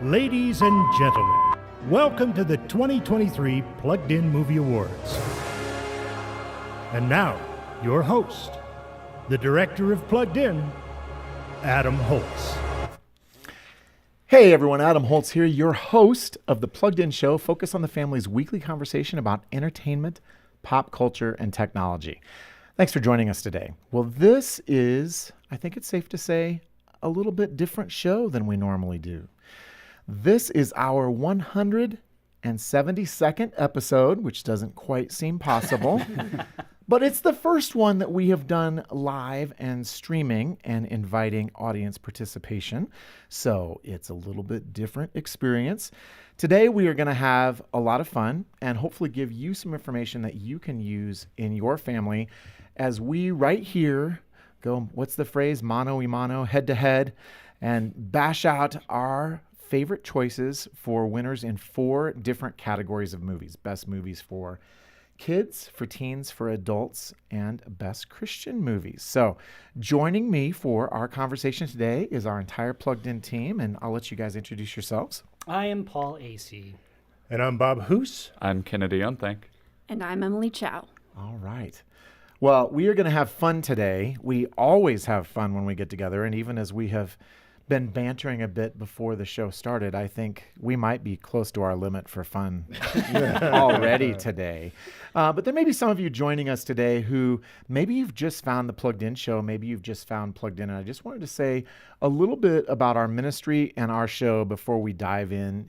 Ladies and gentlemen, welcome to the 2023 Plugged In Movie Awards. And now, your host, the director of Plugged In, Adam Holtz. Hey everyone, Adam Holtz here, your host of the Plugged In Show, focused on the family's weekly conversation about entertainment, pop culture, and technology. Thanks for joining us today. Well, this is, I think it's safe to say, a little bit different show than we normally do. This is our 172nd episode, which doesn't quite seem possible, but it's the first one that we have done live and streaming and inviting audience participation. So it's a little bit different experience. Today, we are going to have a lot of fun and hopefully give you some information that you can use in your family as we right here go, what's the phrase? Mano y mano, head to head, and bash out our favorite choices for winners in 4 different categories of movies. Best movies for kids, for teens, for adults, and best Christian movies. So joining me for our conversation today is our entire Plugged In team, and I'll let you guys introduce yourselves. I am Paul Acey. And I'm Bob Hoos. I'm Kennedy Unthank. And I'm Emily Chow. All right. Well, we are going to have fun today. We always have fun when we get together, and even as we have been bantering a bit before the show started, I think we might be close to our limit for fun already today. But there may be some of you joining us today who maybe you've just found the Plugged In show, maybe you've just found Plugged In, and I just wanted to say a little bit about our ministry and our show before we dive in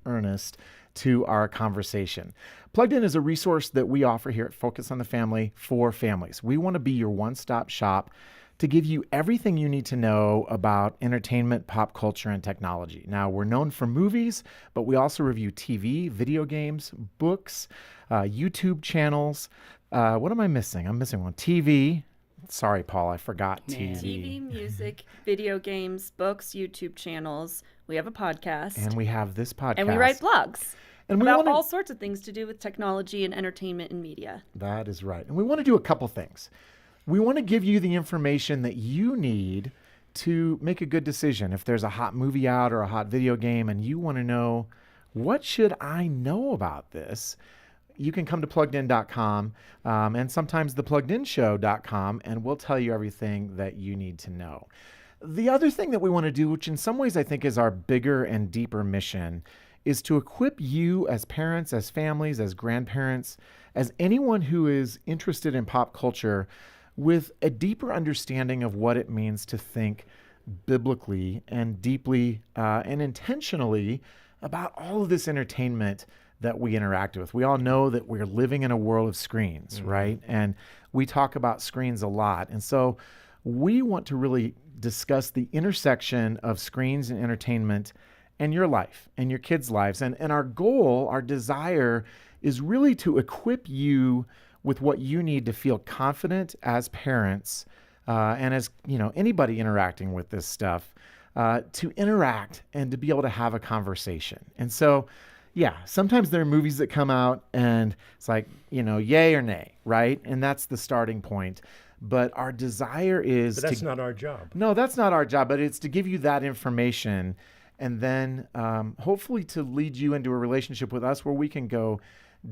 earnest to our conversation. Plugged In is a resource that we offer here at Focus on the Family for families. We want to be your one-stop shop to give you everything you need to know about entertainment, pop culture, and technology. Now, we're known for movies, but we also review TV, video games, books, YouTube channels. What am I missing? I'm missing one. TV. Sorry, Paul, I forgot TV. TV, music, video games, books, YouTube channels. We have a podcast. And we have this podcast. And we write blogs and we about all sorts of things to do with technology and entertainment and media. That is right. And we want to do a couple things. We want to give you the information that you need to make a good decision. If there's a hot movie out or a hot video game and you want to know, what should I know about this? You can come to pluggedin.com and sometimes thepluggedinshow.com, and we'll tell you everything that you need to know. The other thing that we want to do, which in some ways I think is our bigger and deeper mission, is to equip you as parents, as families, as grandparents, as anyone who is interested in pop culture with a deeper understanding of what it means to think biblically and deeply and intentionally about all of this entertainment that we interact with. We all know that we're living in a world of screens, right? And we talk about screens a lot. And so we want to really discuss the intersection of screens and entertainment and your life and your kids' lives. And our goal, our desire, is really to equip you with what you need to feel confident as parents and as anybody interacting with this stuff to interact and to be able to have a conversation. And so, yeah, sometimes there are movies that come out and it's like, yay or nay, right? And that's the starting point. But our desire is But that's not our job. No, that's not our job, but it's to give you that information and then hopefully to lead you into a relationship with us where we can go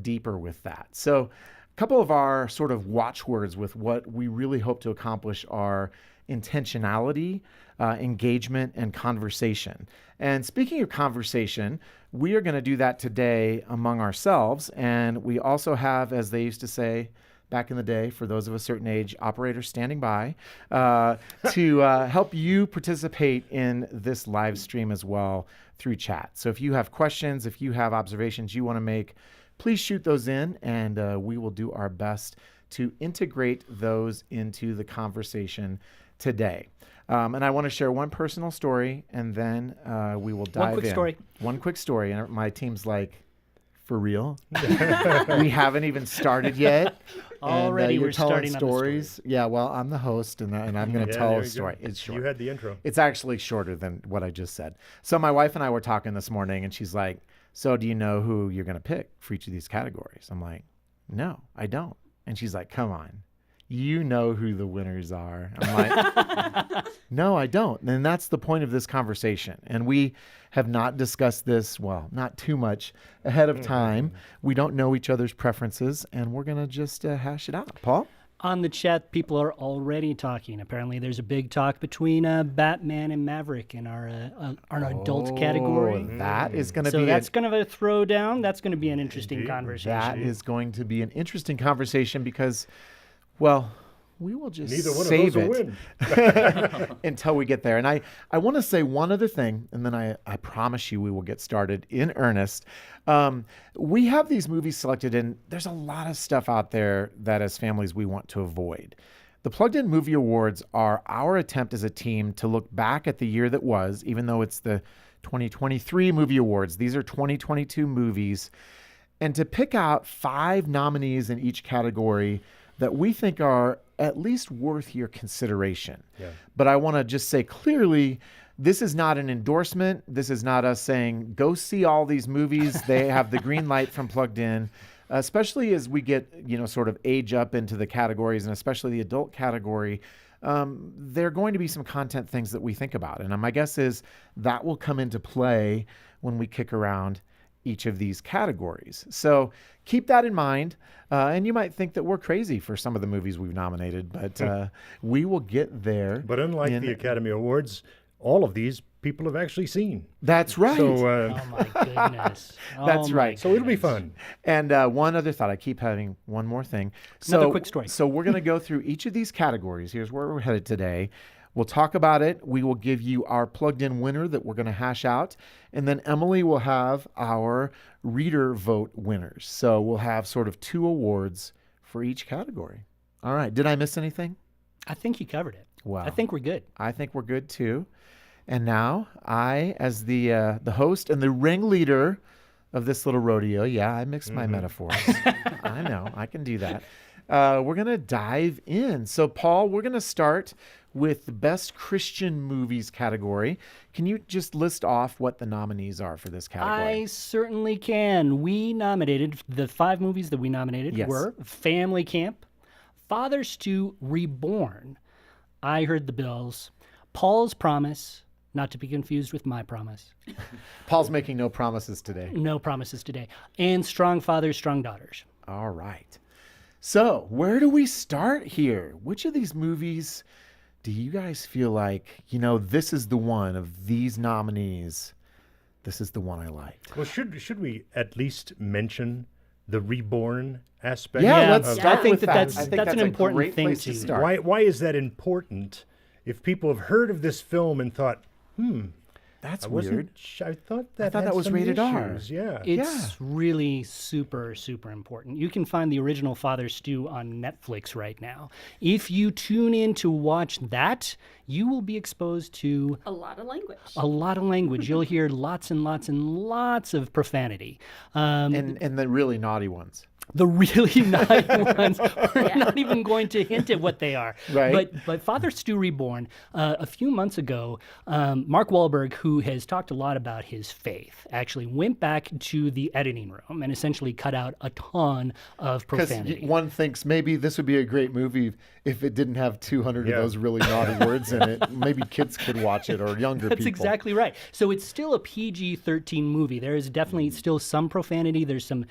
deeper with that. So a couple of our sort of watchwords with what we really hope to accomplish are intentionality, engagement, and conversation. And speaking of conversation, we are going to do that today among ourselves. And we also have, as they used to say back in the day, for those of a certain age, operators standing by to help you participate in this live stream as well through chat. So if you have questions, if you have observations you want to make, please shoot those in, and we will do our best to integrate those into the conversation today. And I want to share one personal story, and then we will dive in. One quick story. And my team's like, for real? We haven't even started yet. Already we're we're telling starting stories. on the story. Yeah, well, I'm the host, and I'm going to tell a story. It's short. You had the intro. It's actually shorter than what I just said. So my wife and I were talking this morning, and she's like, so do you know who you're going to pick for each of these categories? I'm like, no, I don't. And she's like, come on. you know who the winners are. I'm like, no, I don't. And that's the point of this conversation. And we have not discussed this, well, not too much ahead of time. We don't know each other's preferences, and we're going to just hash it out. Paul? On the chat, people are already talking. Apparently, there's a big talk between Batman and Maverick in our adult category. That is going to So be that's kind of a throwdown. That's going to be an interesting conversation. that is going to be an interesting conversation because, well, we will just Neither one save of those will it win. until we get there. And I want to say one other thing, and then I promise you we will get started in earnest. We have these movies selected, and there's a lot of stuff out there that as families we want to avoid. The Plugged In Movie Awards are our attempt as a team to look back at the year that was, even though it's the 2023 Movie Awards. These are 2022 movies. And to pick out 5 nominees in each category that we think are at least worth your consideration. Yeah. But I want to just say clearly, this is not an endorsement. This is not us saying, go see all these movies. They have the green light from Plugged In, especially as we get, sort of age up into the categories, and especially the adult category. There are going to be some content things that we think about. And my guess is that will come into play when we kick around each of these categories. So keep that in mind. And you might think that we're crazy for some of the movies we've nominated, but we will get there. But unlike the Academy Awards, all of these people have actually seen. That's right. So, Oh, my goodness. That's right. so it'll be fun. And one other thought. I keep having one more thing. Another quick story. So we're going to go through each of these categories. Here's where we're headed today. We'll talk about it. We will give you our plugged in winner that we're going to hash out. And then Emily will have our reader vote winners. So we'll have sort of 2 awards for each category. All right. Did I miss anything? I think you covered it. Wow. I think we're good. I think we're good too. And now I, as the host and the ringleader of this little rodeo, I mixed my metaphors. I know. I can do that. We're going to dive in. So, Paul, we're going to start with the Best Christian Movies category. Can you just list off what the nominees are for this category? I certainly can. We nominated, the 5 movies that we nominated were Family Camp, Father Stew Reborn, I Heard the Bills, Paul's Promise, not to be confused with My Promise. Paul's making no promises today. No promises today. And Strong Fathers, Strong Daughters. All right. So, where do we start here? Which of these movies do you guys feel like, this is the one of these nominees? This is the one I liked. Well, should we at least mention the reborn aspect? Yeah, let's I start think with that that. that's an a important great thing place to start. Why is that important? If people have heard of this film and thought, That's I weird. I thought that thought had that was some rated R. issues. Yeah. It's really super, super important. You can find the original Father Stew on Netflix right now. If you tune in to watch that, you will be exposed to A lot of language. a lot of language. You'll hear lots and lots and lots of profanity. And the really naughty ones. The really naughty ones, we're not even going to hint at what they are. Right. But Father Stew Reborn, a few months ago, Mark Wahlberg, who has talked a lot about his faith, actually went back to the editing room and essentially cut out a ton of Because profanity. one thinks maybe this would be a great movie if it didn't have 200 Yeah. of those really naughty words in it. Maybe kids could watch it or younger That's people. exactly right. So it's still a PG-13 movie. There is definitely still some profanity. There's some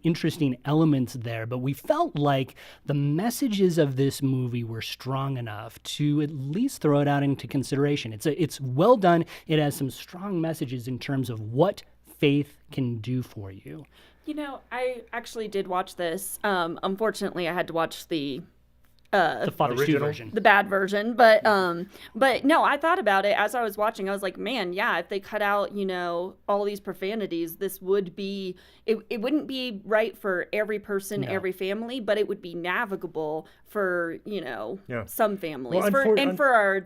interesting elements there, but we felt like the messages of this movie were strong enough to at least throw it out into consideration. It's well done. It has some strong messages in terms of what faith can do for you. I actually did watch this. Unfortunately, I had to watch the Father Stew Original? version. the bad version, but no, I thought about it as I was watching. I was like, man, yeah, if they cut out all these profanities, this would be it wouldn't be right for every person, every family, but it would be navigable for some families. Well, For our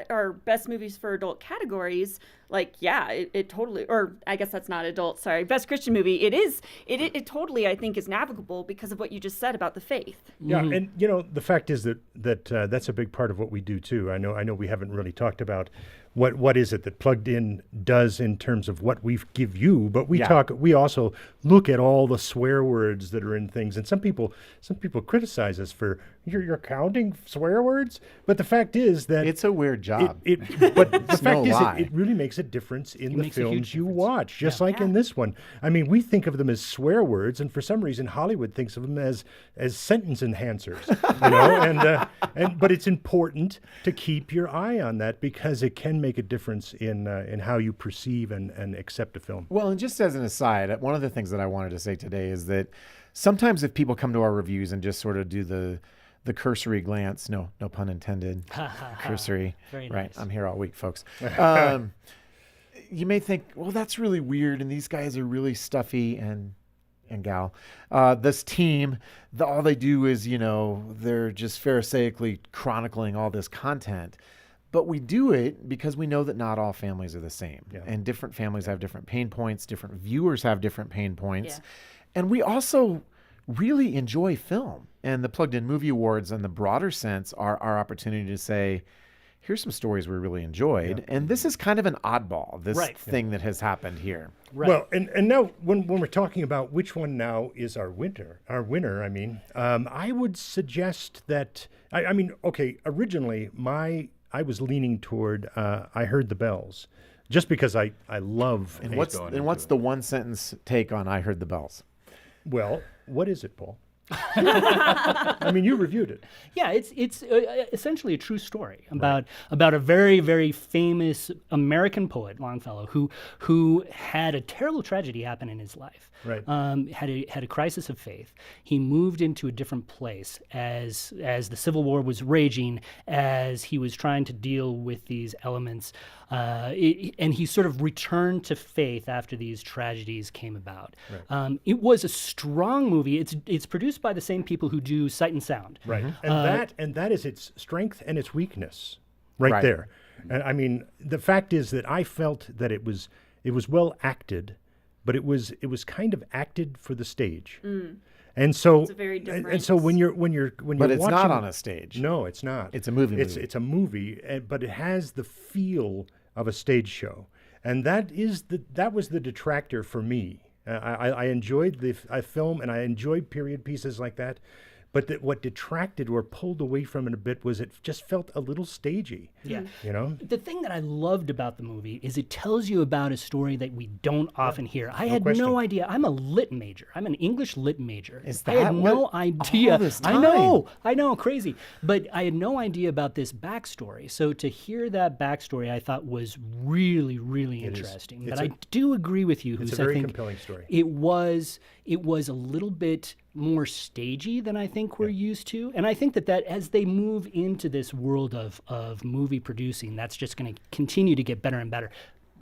our best movies for adult categories, it totally, or I guess that's not adult, sorry, best Christian movie, it totally, I think, is navigable because of what you just said about the faith. Yeah, and the fact is that that's a big part of what we do too. I know we haven't really talked about what is it that Plugged In does in terms of what we give you, but we Yeah. we also look at all the swear words that are in things, and some people criticize us for you're counting swear words, but the fact is that It's a weird job. but the fact no is lie. it really makes a difference in the makes a huge films you difference. watch, just like in this one. I mean, we think of them as swear words, and for some reason Hollywood thinks of them as sentence enhancers, you know, and but it's important to keep your eye on that because it can make a difference in how you perceive and accept a film. Well, and just as an aside, one of the things that I wanted to say today is that sometimes if people come to our reviews and just sort of do the cursory glance, no pun intended, cursory, Very right? nice. I'm here all week, folks. You may think, well, that's really weird, and these guys are really stuffy and gal. This team, all they do is, they're just pharisaically chronicling all this content. But we do it because we know that not all families are the same. Yeah. And different families have different pain points. Different viewers have different pain points. Yeah. And we also really enjoy film. And the Plugged In Movie Awards, in the broader sense, are our opportunity to say, here's some stories we really enjoyed. And this is kind of an oddball, this Right. thing that has happened here. Right. Well, and now when we're talking about which one now is our winner, I would suggest that, I mean, okay, originally I was leaning toward I Heard the Bells, just because I love. And what's the one sentence take on I Heard the Bells? Well, what is it, Paul? I mean, you reviewed it. Yeah, it's essentially a true story about a very, very famous American poet, Longfellow, who had a terrible tragedy happen in his life. Right. Had a crisis of faith. He moved into a different place as the Civil War was raging, as he was trying to deal with these elements, and he sort of returned to faith after these tragedies came about. Right. It was a strong movie. It's produced by the same people who do Sight and Sound. Right. And that is its strength and its weakness right there. And I mean, the fact is that I felt that it was well acted, but it was kind of acted for the stage. And so It's a very different. and so when you're But it's watching, not on a stage. No, it's not. It's a movie. It's a movie, but it has the feel of a stage show, and that was the detractor for me. I enjoyed the film, and I enjoyed period pieces like that, but what detracted or pulled away from it a bit was it just felt a little stagey. Yeah. You know? The thing that I loved about the movie is it tells you about a story that we don't often hear. I had question. no idea. I'm a lit major. I'm an English lit major. Is I had that no what- idea. all this I know, crazy. But I had no idea about this backstory. So to hear that backstory, I thought was really, really interesting. But I do agree with you, It's Hoos. a very I think compelling story. it was a little bit more stagey than I think we're used to. And I think that as they move into this world of movie producing, that's just going to continue to get better and better.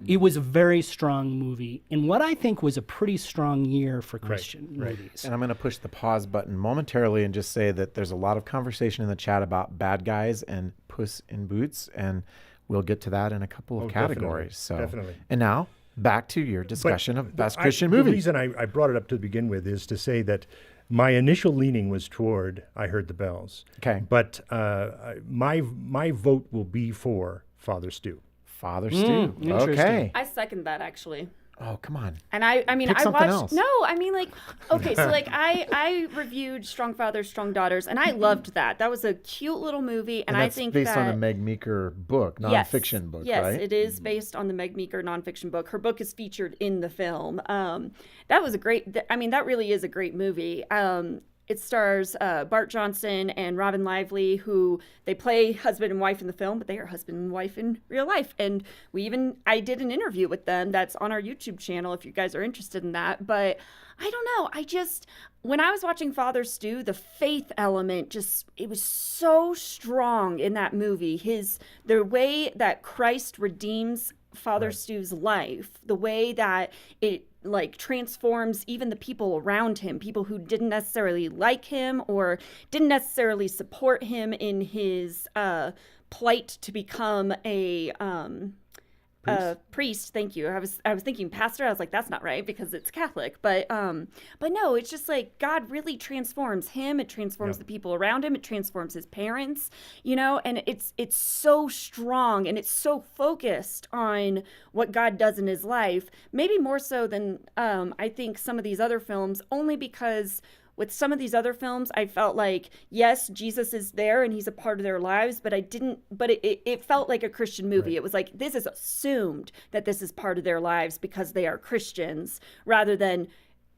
It was a very strong movie in what I think was a pretty strong year for Christian movies. And I'm going to push the pause button momentarily and just say that there's a lot of conversation in the chat about bad guys and Puss in Boots, and we'll get to that in a couple of categories. Definitely. And now back to your discussion of best Christian The movies. reason I brought it up to begin with is to say that my initial leaning was toward I Heard the Bells. Okay. But my vote will be for Father Stew. Father Stew. interesting. Okay. I second that actually. Oh, come on. And I mean, Pick I something watched. else. No, I mean, like, okay, so like, I reviewed Strong Fathers, Strong Daughters, and I loved that. That was a cute little movie, and I that's think based that on a Meg Meeker book, nonfiction book, yes, right? it is based on the Meg Meeker nonfiction book. Her book is featured in the film. That was a great. I mean, that really is a great movie. It stars Bart Johnson and Robin Lively, who they play husband and wife in the film, but they are husband and wife in real life. And I did an interview with them that's on our YouTube channel if you guys are interested in that. But I don't know. When I was watching Father Stew, the faith element it was so strong in that movie. The way that Christ redeems Father Stew's life, the way that it transforms even the people around him, people who didn't necessarily like him or didn't necessarily support him in his plight to become a priest. Thank you. I was thinking pastor. I was like, that's not right because it's Catholic. But no, it's just like God really transforms him. It transforms the people around him. It transforms his parents. And it's so strong and it's so focused on what God does in his life. Maybe more so than I think some of these other films, only because with some of these other films, I felt like, yes, Jesus is there and he's a part of their lives, but it felt like a Christian movie. Right. It was like, this is assumed that this is part of their lives because they are Christians, rather than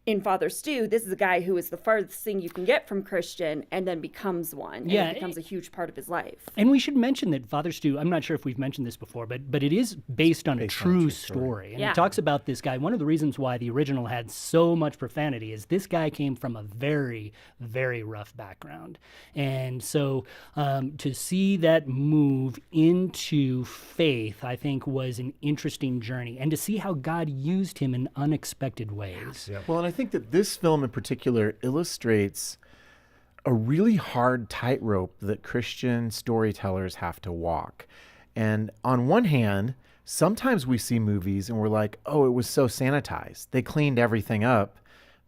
in Father Stu, this is a guy who is the farthest thing you can get from Christian and then becomes one. And it becomes a huge part of his life. And we should mention that Father Stu, I'm not sure if we've mentioned this before, but it is based on a true story. And it talks about this guy. One of the reasons why the original had so much profanity is this guy came from a very, very rough background. And so to see that move into faith, I think, was an interesting journey. And to see how God used him in unexpected ways. Yeah. Well, and I think that this film in particular illustrates a really hard tightrope that Christian storytellers have to walk. And on one hand, sometimes we see movies and we're like, oh, it was so sanitized. They cleaned everything up.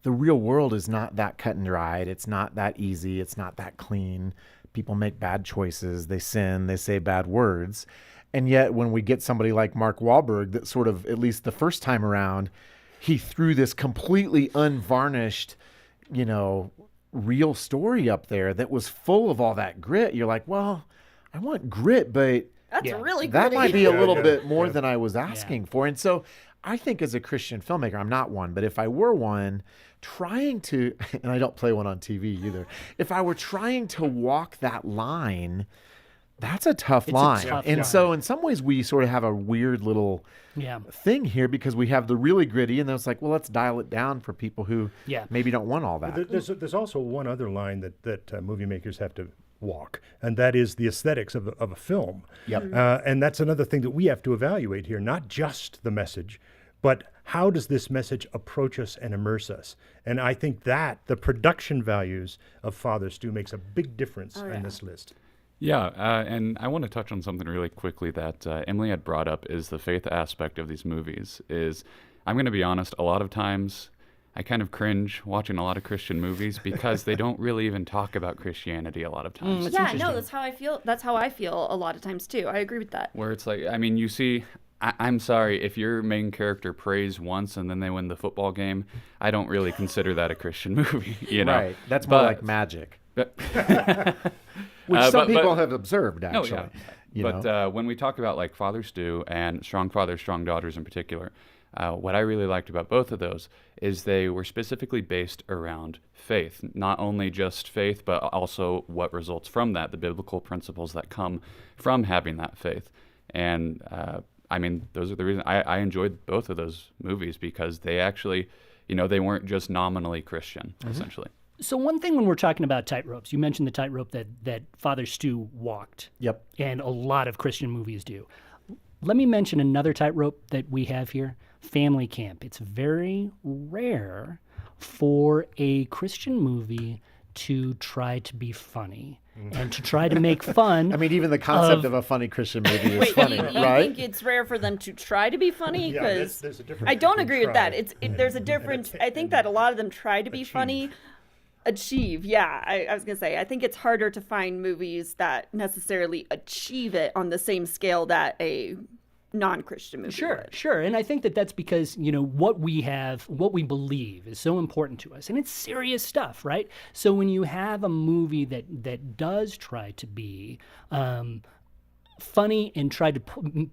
The real world is not that cut and dried. It's not that easy. It's not that clean. People make bad choices. They sin. They say bad words. And yet when we get somebody like Mark Wahlberg that sort of, at least the first time around, he threw this completely unvarnished, real story up there that was full of all that grit. You're like, well, I want grit, but that's really that gritty. might be a little bit more than I was asking for. And so I think as a Christian filmmaker, I'm not one, but if I were one, trying to, and I don't play one on TV either, if I were trying to walk that line, that's a tough line. And so in some ways we sort of have a weird little thing here because we have the really gritty and then it's like, well, let's dial it down for people who maybe don't want all that. There's also one other line that movie makers have to walk, and that is the aesthetics of a film. Yep. And that's another thing that we have to evaluate here, not just the message, but how does this message approach us and immerse us? And I think that the production values of Father Stu makes a big difference in this list. Yeah, and I want to touch on something really quickly that Emily had brought up is the faith aspect of these movies. I'm going to be honest, a lot of times I kind of cringe watching a lot of Christian movies because they don't really even talk about Christianity a lot of times. That's how I feel. That's how I feel a lot of times too. I agree with that. Where it's like, I mean, you see, I'm sorry, if your main character prays once and then they win the football game, I don't really consider that a Christian movie, Right, that's more like magic. Which some people have observed, actually. When we talk about like Father Stu and Strong Fathers, Strong Daughters in particular, what I really liked about both of those is they were specifically based around faith, not only just faith, but also what results from that, the biblical principles that come from having that faith. And those are the reasons I enjoyed both of those movies because they actually, they weren't just nominally Christian, essentially. So one thing when we're talking about tightropes, you mentioned the tightrope that Father Stu walked. Yep. And a lot of Christian movies do. Let me mention another tightrope that we have here, family camp. It's very rare for a Christian movie to try to be funny and to try to make fun. I mean, even the concept of a funny Christian movie is funny, you right? think it's rare for them to try to be funny? Because there's a difference. I don't agree with that. There's a difference. I think that a lot of them try to be funny. Achieve, yeah. I was going to say, I think it's harder to find movies that necessarily achieve it on the same scale that a non-Christian movie would. Sure. And I think that's because, what we believe is so important to us. And it's serious stuff, right? So when you have a movie that does try to be funny and try to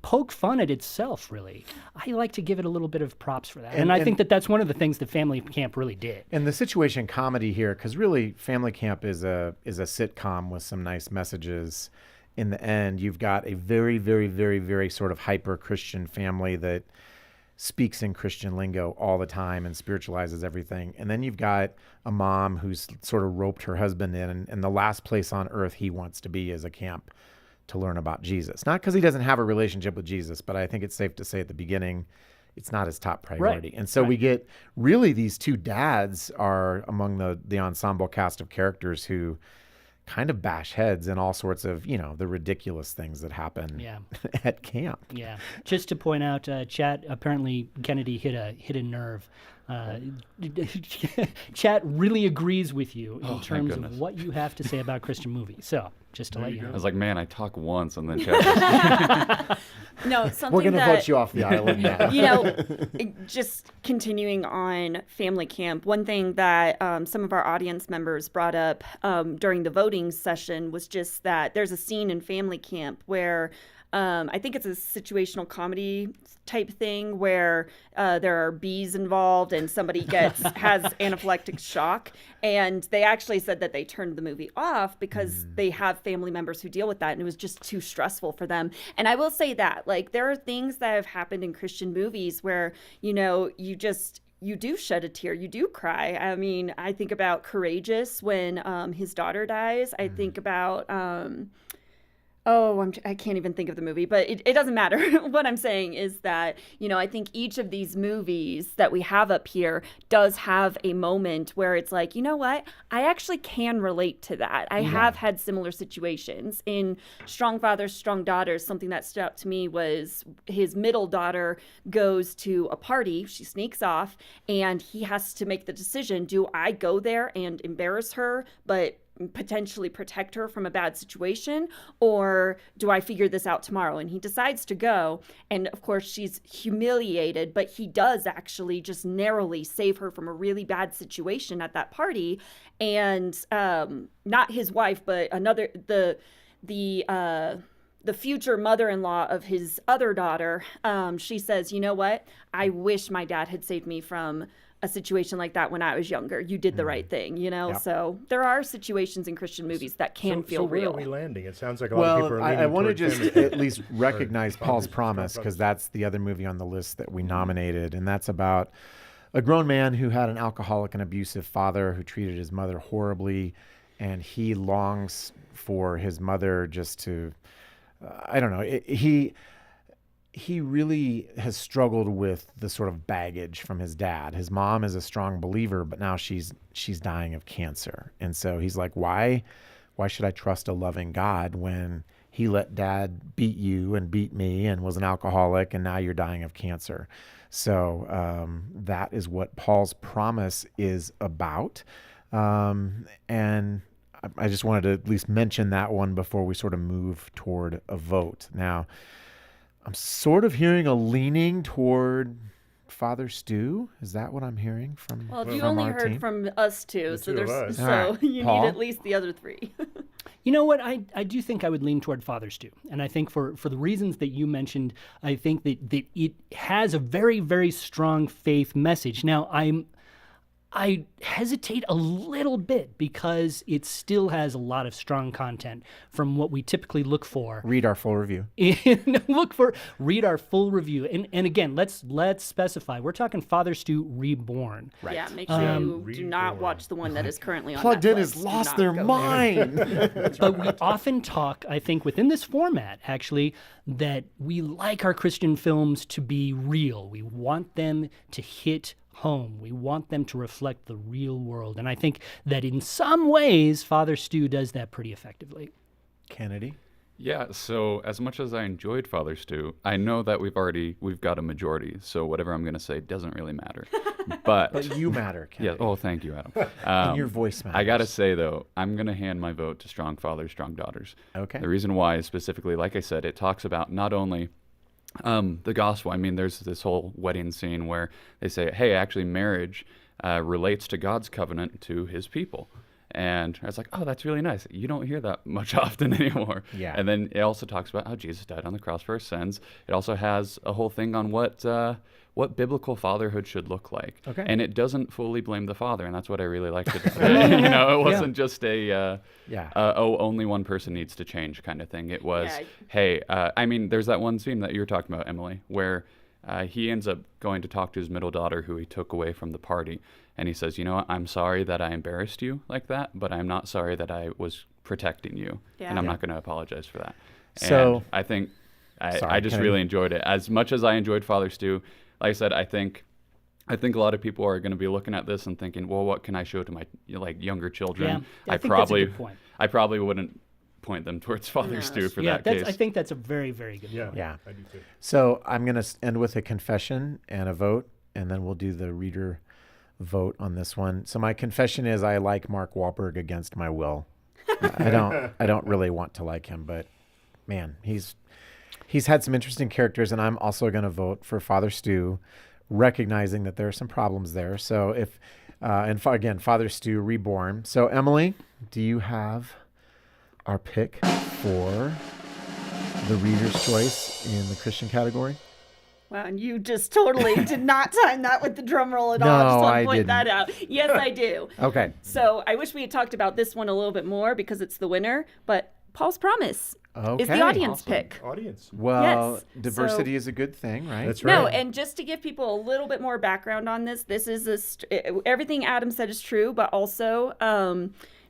poke fun at itself, really, I like to give it a little bit of props for that. And I think that's one of the things that Family Camp really did. And the situation comedy here, because really Family Camp is a sitcom with some nice messages. In the end, you've got a very, very, very, very sort of hyper-Christian family that speaks in Christian lingo all the time and spiritualizes everything. And then you've got a mom who's sort of roped her husband in, and the last place on earth he wants to be is a camp to learn about Jesus. Not because he doesn't have a relationship with Jesus, but I think it's safe to say at the beginning, it's not his top priority. Right. And so we get really these two dads are among the ensemble cast of characters who kind of bash heads in all sorts of, the ridiculous things that happen at camp. Yeah. Just to point out, chat, apparently Kennedy hit a nerve. Chat really agrees with you in terms of what you have to say about Christian movies. So just to let you know. I was like, man, I talk once and then chat. No, something We're going to that, vote you off the island now. just continuing on family camp, one thing that some of our audience members brought up during the voting session was just that there's a scene in family camp where I think it's a situational comedy type thing where there are bees involved and somebody has anaphylactic shock. And they actually said that they turned the movie off because they have family members who deal with that. And it was just too stressful for them. And I will say that, like, there are things that have happened in Christian movies where, you do shed a tear. You do cry. I mean, I think about Courageous when his daughter dies. I think about... I can't even think of the movie, but it doesn't matter. What I'm saying is that, I think each of these movies that we have up here does have a moment where it's like, you know what? I actually can relate to that. I have had similar situations. In Strong Fathers, Strong Daughters, something that stood out to me was his middle daughter goes to a party. She sneaks off, and he has to make the decision. Do I go there and embarrass her, but potentially protect her from a bad situation, or do I figure this out tomorrow? And he decides to go, and of course she's humiliated, but he does actually just narrowly save her from a really bad situation at that party. And not his wife, but the future mother-in-law of his other daughter, she says, you know what? I wish my dad had saved me from a situation like that when I was younger. You did the right thing, Yep. So there are situations in Christian movies that can feel real. So where are we landing? It sounds like a lot of people are leaning I want to towards just at least recognize Paul's Promise, because that's the other movie on the list that we nominated, and that's about a grown man who had an alcoholic and abusive father who treated his mother horribly, and he longs for his mother just to, I don't know, he really has struggled with the sort of baggage from his dad. His mom is a strong believer, but now she's dying of cancer. And so he's like, why should I trust a loving God when he let dad beat you and beat me and was an alcoholic, and now you're dying of cancer? So that is what Paul's Promise is about. And I just wanted to at least mention that one before we sort of move toward a vote. Now, I'm sort of hearing a leaning toward Father Stu. Is that what I'm hearing from? Well, if you from only our heard team? from us two, so there's us. so Right. you Paul? need at least the other three. You know what? I do think I would lean toward Father Stu. And I think for the reasons that you mentioned, I think that it has a very, very strong faith message. Now, I hesitate a little bit because it still has a lot of strong content from what we typically look for. Read our full review. Read our full review. And again, let's specify. We're talking Father Stu Reborn. Right. Yeah, make sure you do not watch the one that is currently on Plugged In Netflix. has Do lost not their go mind. But we often talk, I think, within this format, actually, that we like our Christian films to be real. We want them to hit home. We want them to reflect the real world. And I think that in some ways, Father Stu does that pretty effectively. Kennedy? Yeah, so as much as I enjoyed Father Stu, I know that we've got a majority, so whatever I'm going to say doesn't really matter. But you matter, yeah, Kennedy. thank you, Adam. And your voice matters. I got to say, though, I'm going to hand my vote to Strong Fathers, Strong Daughters. Okay. The reason why is specifically, like I said, it talks about not only the gospel. I mean, there's this whole wedding scene where they say, hey, actually marriage relates to God's covenant to his people. And I was like, oh, that's really nice. You don't hear that much often anymore. Yeah. And then it also talks about how Jesus died on the cross for our sins. It also has a whole thing on what biblical fatherhood should look like. Okay. And it doesn't fully blame the father, and that's what I really liked about it. It wasn't just only one person needs to change kind of thing. It was, hey, I mean, there's that one scene that you were talking about, Emily, where he ends up going to talk to his middle daughter who he took away from the party. And he says, you know what, I'm sorry that I embarrassed you like that, but I'm not sorry that I was protecting you. Yeah. And I'm not going to apologize for that. So- and I think I just Kennedy. really enjoyed it. As much as I enjoyed Father Stu, like I said, I think I think a lot of people are going to be looking at this and thinking, well, what can I show to my younger children? Yeah, I think that's a good point. I probably wouldn't point them towards Father Stu for that case. I think that's a very, very good point. Yeah. I do too. So I'm going to end with a confession and a vote, and then we'll do the reader vote on this one. So my confession is I like Mark Wahlberg against my will. I don't really want to like him, but man, he's had some interesting characters, and I'm also going to vote for Father Stu, recognizing that there are some problems there. So if again, Father Stu Reborn. So Emily, do you have our pick for the reader's choice in the Christian category? Wow, and you just totally did not time that with the drum roll at all. No, I just want I to point didn't. that out. Yes, I do. Okay. So I wish we had talked about this one a little bit more because it's the winner, but Paul's Promise is Okay. the audience pick. Audience. Well, Yes, diversity so- is a good thing, right? That's right. No, and just to give people a little bit more background on this is everything Adam said is true, but also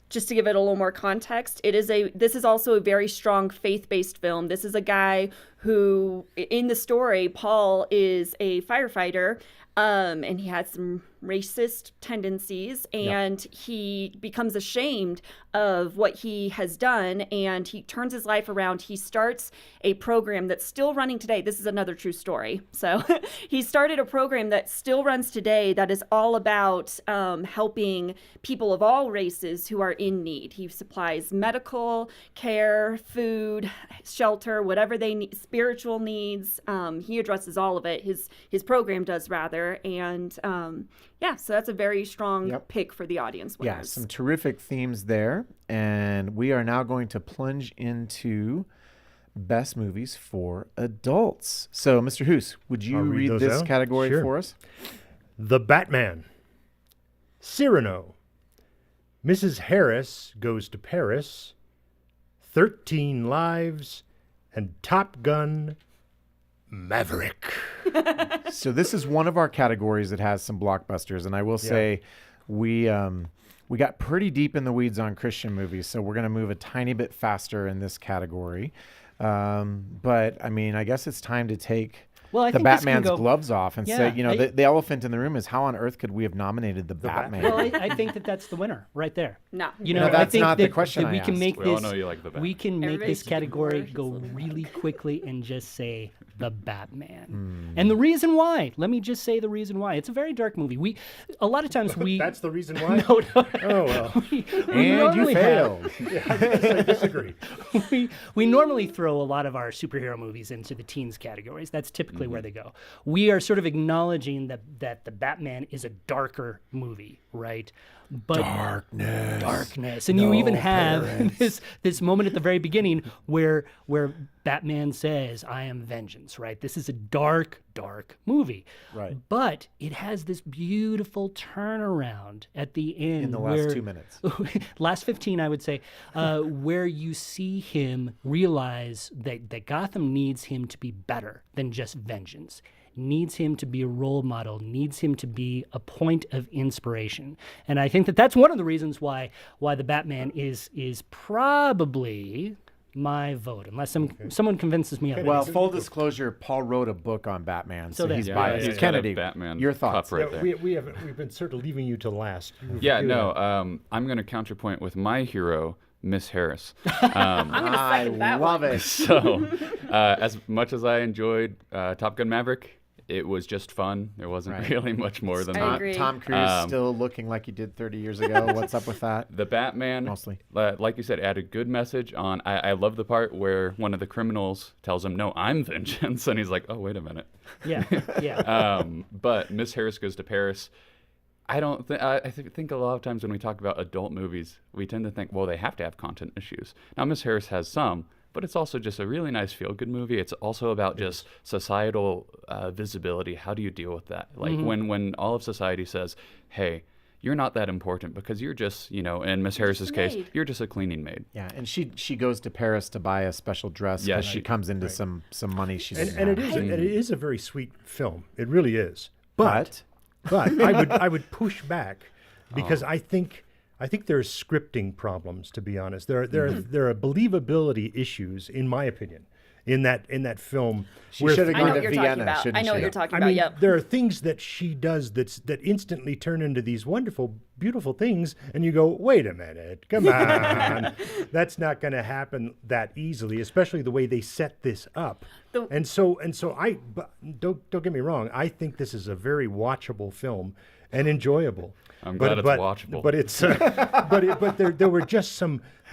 just to give it a little more context, this is also a very strong faith-based film. This is a guy who, in the story, Paul is a firefighter, and he had some racist tendencies, and he becomes ashamed of what he has done, and he turns his life around. He starts a program that's still running today. This is another true story. So he started a program that still runs today that is all about helping people of all races who are in need. He supplies medical care, food, shelter, whatever they need, spiritual needs. He addresses all of it. His program does, rather. And so that's a very strong pick for the audience winners. Yeah, some terrific themes there. And we are now going to plunge into best movies for adults. So, Mr. Hoos, would you I'll read read those this out. category Sure. for us? The Batman. Cyrano. Mrs. Harris Goes to Paris. 13 Lives. And Top Gun Maverick. So this is one of our categories that has some blockbusters, and I will say we got pretty deep in the weeds on Christian movies, so we're going to move a tiny bit faster in this category. But I mean, I guess it's time to take Well, I the think this can Batman's go- gloves off and say, Yeah, the elephant in the room is how on earth could we have nominated the Batman? Well, I think that's the winner right there. No. You No, know, I that's think not the that, question that we I can asked. make We all this. know you like the Batman. We can make Everybody's this getting category commercials go a little bit. really quickly and just say the Batman. Hmm. And the reason why. Let me just say the reason why. It's a very dark movie. A lot of times we. That's the reason why? No. Oh, well. we And you normally have- failed. I disagree. we normally throw a lot of our superhero movies into the teens categories. That's typically where they go. We are sort of acknowledging that the Batman is a darker movie, right? But darkness, and you even have this moment at the very beginning where Batman says, "I am vengeance." Right? This is a dark movie. Right. But it has this beautiful turnaround at the end In the last where- 2 minutes. last 15, I would say, where you see him realize that Gotham needs him to be better than just vengeance, needs him to be a role model, needs him to be a point of inspiration. And I think that's one of the reasons why the Batman is probably my vote, unless someone convinces me otherwise. Well, full disclosure, Paul wrote a book on Batman, so there he's you biased. he's got a Kennedy, Batman your thoughts? cup right Yeah, there. we've been sort of leaving you to last. Yeah, Do no. that. I'm going to counterpoint with my hero, Miss Harris. I'm going to I second that love one. it. So, as much as I enjoyed Top Gun Maverick, it was just fun. There wasn't Right. really much more than I that. agree. Tom Cruise still looking like he did 30 years ago. What's up with that? The Batman, Mostly. like you said, added good message on. I love the part where one of the criminals tells him, "No, I'm vengeance," and he's like, "Oh, wait a minute." yeah. But Miss Harris Goes to Paris. I don't think. I think a lot of times when we talk about adult movies, we tend to think, well, they have to have content issues. Now, Miss Harris has some, but it's also just a really nice feel-good movie. It's also about just societal visibility. How do you deal with that? Like when all of society says, "Hey, you're not that important because you're just, in Miss Harris's case, maid. you're just a cleaning maid." Yeah, and she goes to Paris to buy a special dress. Yeah, Yeah, she comes into some money she doesn't And have. it is a very sweet film. It really is. But But I would push back because I think there's scripting problems. To be honest, there are believability issues, in my opinion, in that film. She where- should have I know gone what to you're talking Vienna, about. shouldn't I know she? what you're talking I about. mean, Yep. there are things that she does that instantly turn into these wonderful, beautiful things, and you go, "Wait a minute, come on, that's not going to happen that easily." Especially the way they set this up. The- And so but don't get me wrong. I think this is a very watchable film and enjoyable. I'm glad it's watchable. But it's but there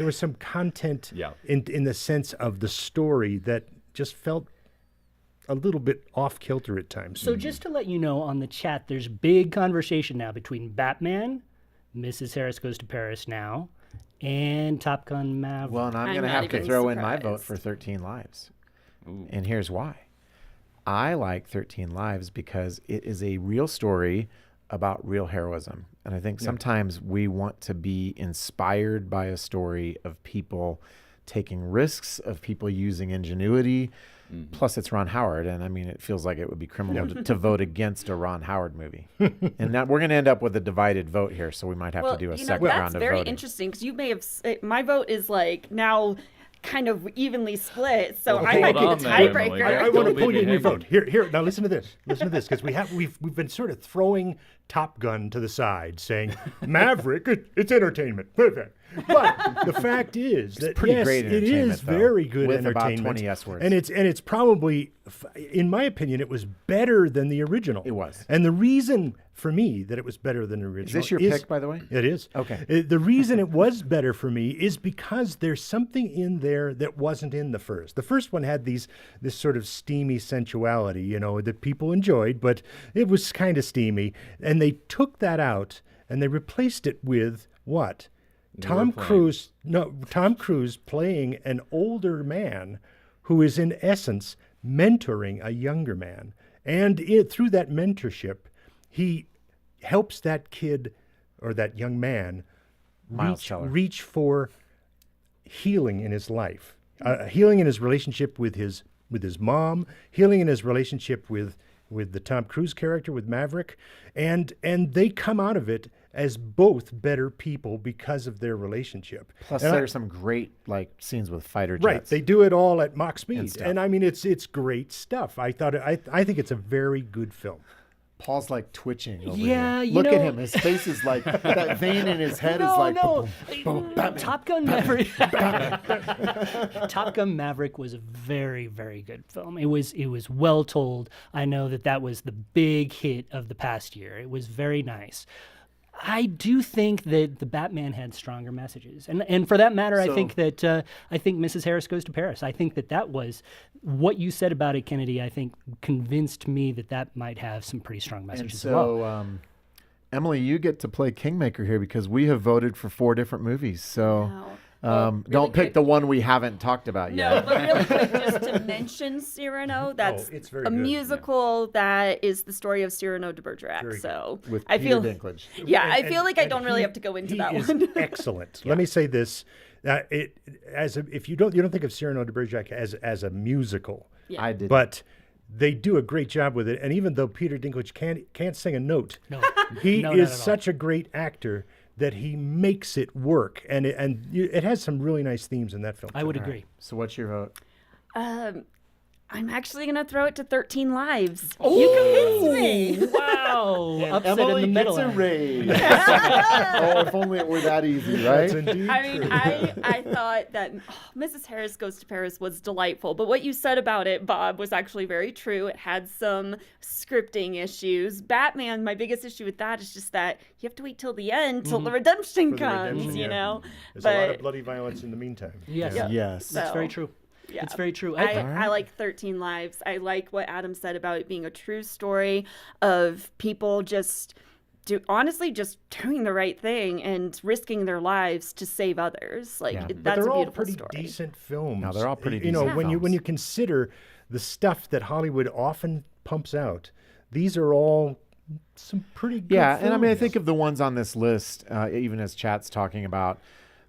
was some content Yeah. in the sense of the story that just felt a little bit off kilter at times. So just to let you know, on the chat, there's big conversation now between Batman, Mrs. Harris Goes to Paris Now, and Top Gun Maverick. Well, and I'm I'm going to not have to even throw in my vote surprised. for 13 Lives. Ooh. And here's why. I like 13 Lives because it is a real story about real heroism. And I think sometimes we want to be inspired by a story of people taking risks, of people using ingenuity. Plus, it's Ron Howard. And I mean, it feels like it would be criminal to vote against a Ron Howard movie. And now we're going to end up with a divided vote here. So we might have to do a second that's round of very voting. interesting because you may have my vote is like now kind of evenly split, so Well, I hold might be on the then, Emily. tiebreaker. I Don't want to leave pull me you in your hanging. vote. Here. Now listen to this. Listen to this, because we've been sort of throwing Top Gun to the side, saying Maverick, it's entertainment. But the fact is that pretty yes, great it entertainment, is though, very good with about entertainment. 20 S words. and it's probably, in my opinion, it was better than the original. It was. And the reason for me that it was better than the original Is this your pick, by the way? It is. Okay. The reason it was better for me is because there's something in there that wasn't in the first. The first one had this sort of steamy sensuality, that people enjoyed, but it was kind of steamy. And they took that out and they replaced it with what? Tom Cruise playing an older man who is in essence mentoring a younger man. And through that mentorship, he helps that kid or that young man Miles Teller. reach for healing in his life, healing in his relationship with his mom, healing in his relationship with the Tom Cruise character, with Maverick, and they come out of it as both better people because of their relationship. Plus, And there's some great scenes with fighter jets. right, they do it all at Mach speed, stuff. and I mean it's great stuff. I think it's a very good film. Paul's like twitching over Yeah, here. you Look at know- him. His face is like, that vein in his head is No, like, no. boom, boom, Batman. Top Gun Maverick. Top Gun Maverick was a very, very good film. It was well told. I know that was the big hit of the past year. It was very nice. I do think that the Batman had stronger messages, and for that matter, I So- think Mrs. Harris Goes to Paris. I think that was what you said about it, Kennedy. I think convinced me that might have some pretty strong And messages as well. so, Emily, you get to play Kingmaker here because we have voted for 4 different movies. So Wow. Well, really don't pick quick- the one we haven't talked about No, yet. but really quick, just to mention Cyrano, that's it's very a good, yeah. musical that is the story of Cyrano de Very Bergerac. good. So With I Peter feel, Dinklage. yeah, I And- feel like I and don't really he- have to go into he that is one. excellent. Let me say this: if you don't think of Cyrano de Bergerac as a musical, Yeah. I did. but they do a great job with it. And even though Peter Dinklage can't sing a note, No. he No, not is at all. such a great actor that he makes it work, and it has some really nice themes in that film. I too. would agree. So what's your vote? I'm actually gonna throw it to 13 Lives. You convinced me. Wow! Upset Emily in the middle. gets a raise. Oh, if only it were that easy, That's right? indeed I mean, true. I thought that Mrs. Harris Goes to Paris was delightful, but what you said about it, Bob, was actually very true. It had some scripting issues. Batman, my biggest issue with that is just that you have to wait till the end, till the redemption For the comes, redemption, you yeah. know? There's a lot of bloody violence in the meantime. Yes, Yeah. Yes. that's So, very true. yeah. It's very true. I like 13 Lives. I like what Adam said about it being a true story of people just honestly just doing the right thing and risking their lives to save others. Like Yeah. But that's they're a all beautiful pretty story. decent films. No, they're all pretty You know, decent when films. you consider the stuff that Hollywood often pumps out, these are all some pretty good Yeah, and I mean, I films. think of the ones on this list, even as chat's talking about,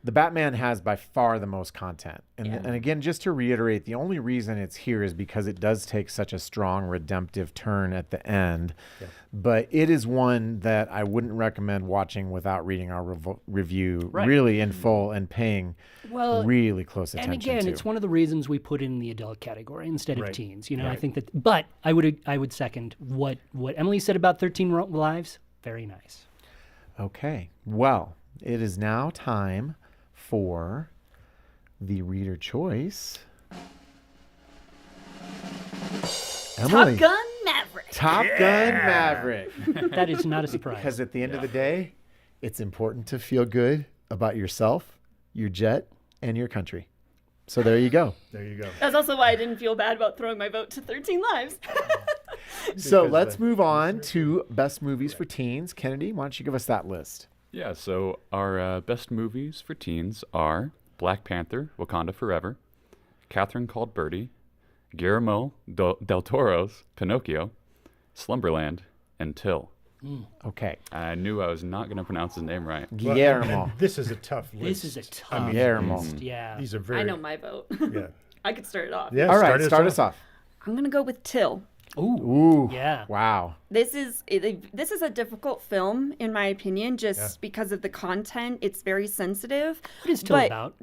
The Batman has by far the most content. And, Yeah. and again, just to reiterate, the only reason it's here is because it does take such a strong redemptive turn at the end. Yeah. But it is one that I wouldn't recommend watching without reading our review Right. really in full and paying Well, really close attention and again, to. it's one of the reasons we put in the adult category instead of Right. teens. You know, I Right. think that. But I would second what Emily said about 13 Lives. Very nice. Okay. Well, it is now time for the reader choice. Emily, Top Gun Maverick. Top Gun Maverick. That is not a surprise. Because at the end of the day, it's important to feel good about yourself, your jet, and your country. So there you go. There you go. That's also why I didn't feel bad about throwing my vote to 13 Lives. So Because let's the- move on to best movies for teens. Kennedy, why don't you give us that list? Yeah, so our best movies for teens are Black Panther, Wakanda Forever, Catherine Called Birdie, Guillermo del Toro's Pinocchio, Slumberland, and Till. Okay. And I knew I was not going to pronounce his name right. Well, Guillermo. and this is a tough list. This is a tough Guillermo. list. Yeah. These are very. I know my vote. Yeah. I could start it off. Yeah. All right, start us off. I'm going to go with Till. Ooh. Yeah. Wow. This is a difficult film, in my opinion, just because of the content. It's very sensitive. What is Till but about?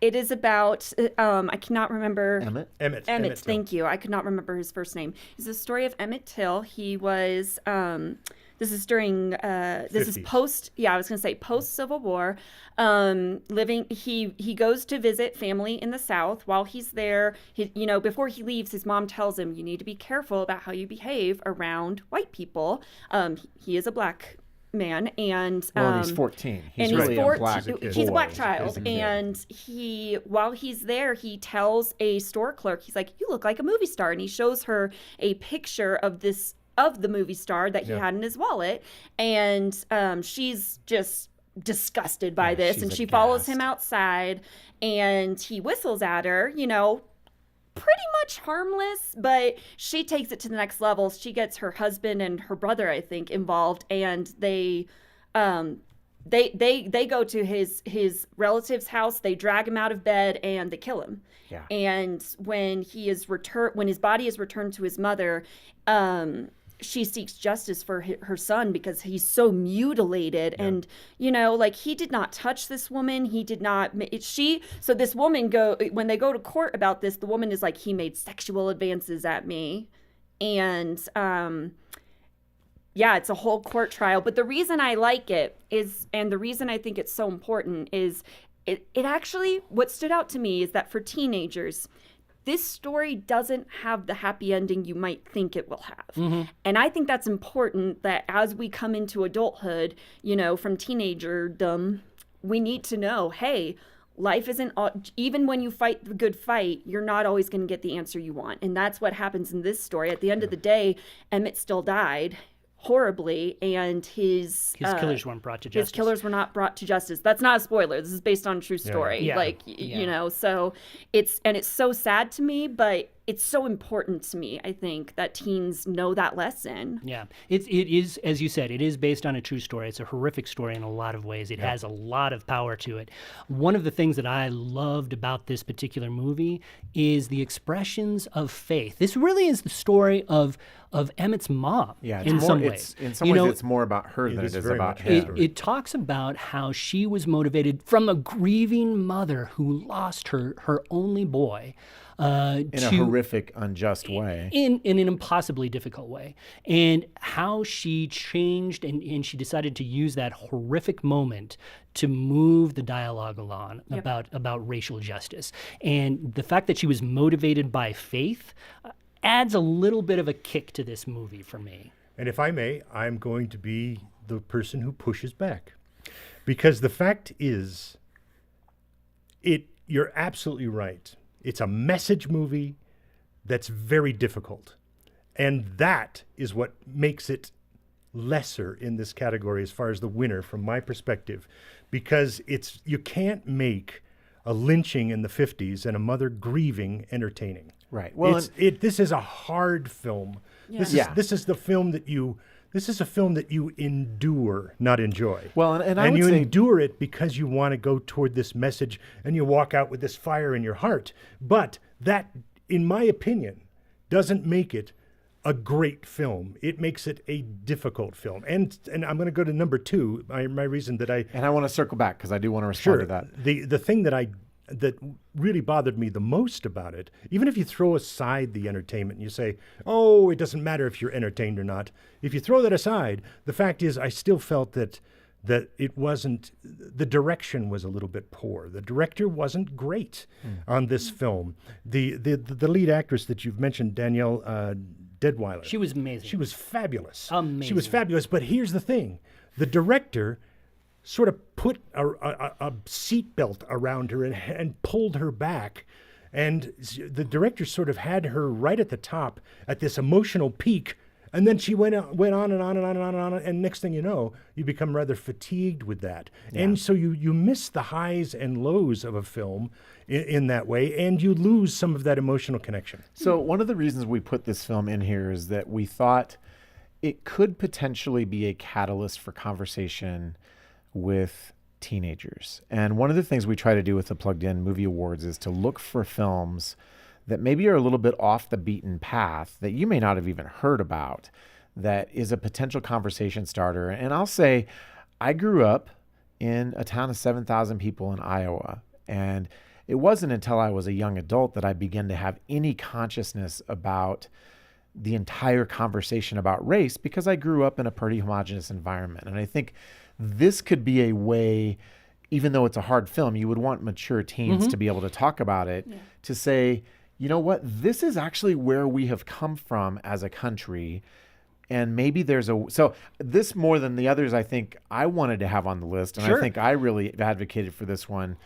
It is about, I cannot remember. Emmett? Emmett. Emmett, Till. thank you. I could not remember his first name. It's the story of Emmett Till. He was, this is during, this is 50s. post, I was going to say post Civil War, he goes to visit family in the South. While he's there, before he leaves, his mom tells him, you need to be careful about how you behave around white people. He is a black man, and Well, he's 14. He's and really he's a 14. black He's a black boy. child, He's a kid. and while he's there, he tells a store clerk, he's like, "You look like a movie star," and he shows her a picture of the movie star that he had in his wallet, and she's just disgusted by this, she's and she follows him aghast. outside, and he whistles at her, pretty much harmless, but she takes it to the next level. She gets her husband and her brother, I think, involved, and they go to his relative's house. They drag him out of bed and they kill him. Yeah. And when his body is returned to his mother, she seeks justice for her son because he's so mutilated. Yeah. And he did not touch this woman. He did not. So this woman when they go to court about this, the woman is like, he made sexual advances at me, and it's a whole court trial. But the reason I like it is, and the reason I think it's so important is, it actually, what stood out to me is that for teenagers, this story doesn't have the happy ending you might think it will have. Mm-hmm. And I think that's important, that as we come into adulthood, from teenagerdom, we need to know, hey, life isn't, even when you fight the good fight, you're not always going to get the answer you want. And that's what happens in this story. At the end of the day, Emmett still died horribly, and his killers weren't brought to justice. His killers were not brought to justice. That's not a spoiler. This is based on a true story. Yeah. So it's so sad to me, but it's so important to me, I think, that teens know that lesson. Yeah, it is, as you said, it is based on a true story. It's a horrific story in a lot of ways. It has a lot of power to it. One of the things that I loved about this particular movie is the expressions of faith. This really is the story of Emmett's mom. Yeah, in some ways. It's more about her than it is very about much him. It talks about how she was motivated from a grieving mother who lost her only boy. In a horrific, unjust way. In an impossibly difficult way. And how she changed and she decided to use that horrific moment to move the dialogue along about racial justice. And the fact that she was motivated by faith adds a little bit of a kick to this movie for me. And if I may, I'm going to be the person who pushes back. Because the fact is, you're absolutely right. It's a message movie that's very difficult. And that is what makes it lesser in this category as far as the winner from my perspective. Because you can't make a lynching in the 50s and a mother grieving entertaining. Right. Well, This is a hard film. Yeah. This is the film that you This is a film that you endure, not enjoy. Well, and I would you say endure it because you want to go toward this message and you walk out with this fire in your heart. But that, in my opinion, doesn't make it a great film. It makes it a difficult film. And I'm going to go to number 2. My reason that I and I want to circle back because I do want to respond to that. the thing that really bothered me the most about it, even if you throw aside the entertainment and you say, oh, it doesn't matter if you're entertained or not. If you throw that aside, the fact is I still felt that it wasn't, the direction was a little bit poor. The director wasn't great on this film. The lead actress that you've mentioned, Danielle Deadwyler. She was amazing. She was fabulous. Amazing. She was fabulous. But here's the thing. The director sort of put a seatbelt around her and pulled her back. And the director sort of had her right at the top at this emotional peak. And then she went on and on and on and on and on. And next thing you know, you become rather fatigued with that. Yeah. And so you miss the highs and lows of a film in that way, and you lose some of that emotional connection. So one of the reasons we put this film in here is that we thought it could potentially be a catalyst for conversation with teenagers. And one of the things we try to do with the Plugged In Movie Awards is to look for films that maybe are a little bit off the beaten path that you may not have even heard about, that is a potential conversation starter. And I'll say, I grew up in a town of 7,000 people in Iowa, and it wasn't until I was a young adult that I began to have any consciousness about the entire conversation about race, because I grew up in a pretty homogenous environment. And I think this could be a way, even though it's a hard film, you would want mature teens to be able to talk about it, to say, you know what, this is actually where we have come from as a country. And maybe so this more than the others, I think I wanted to have on the list. And I think I really advocated for this one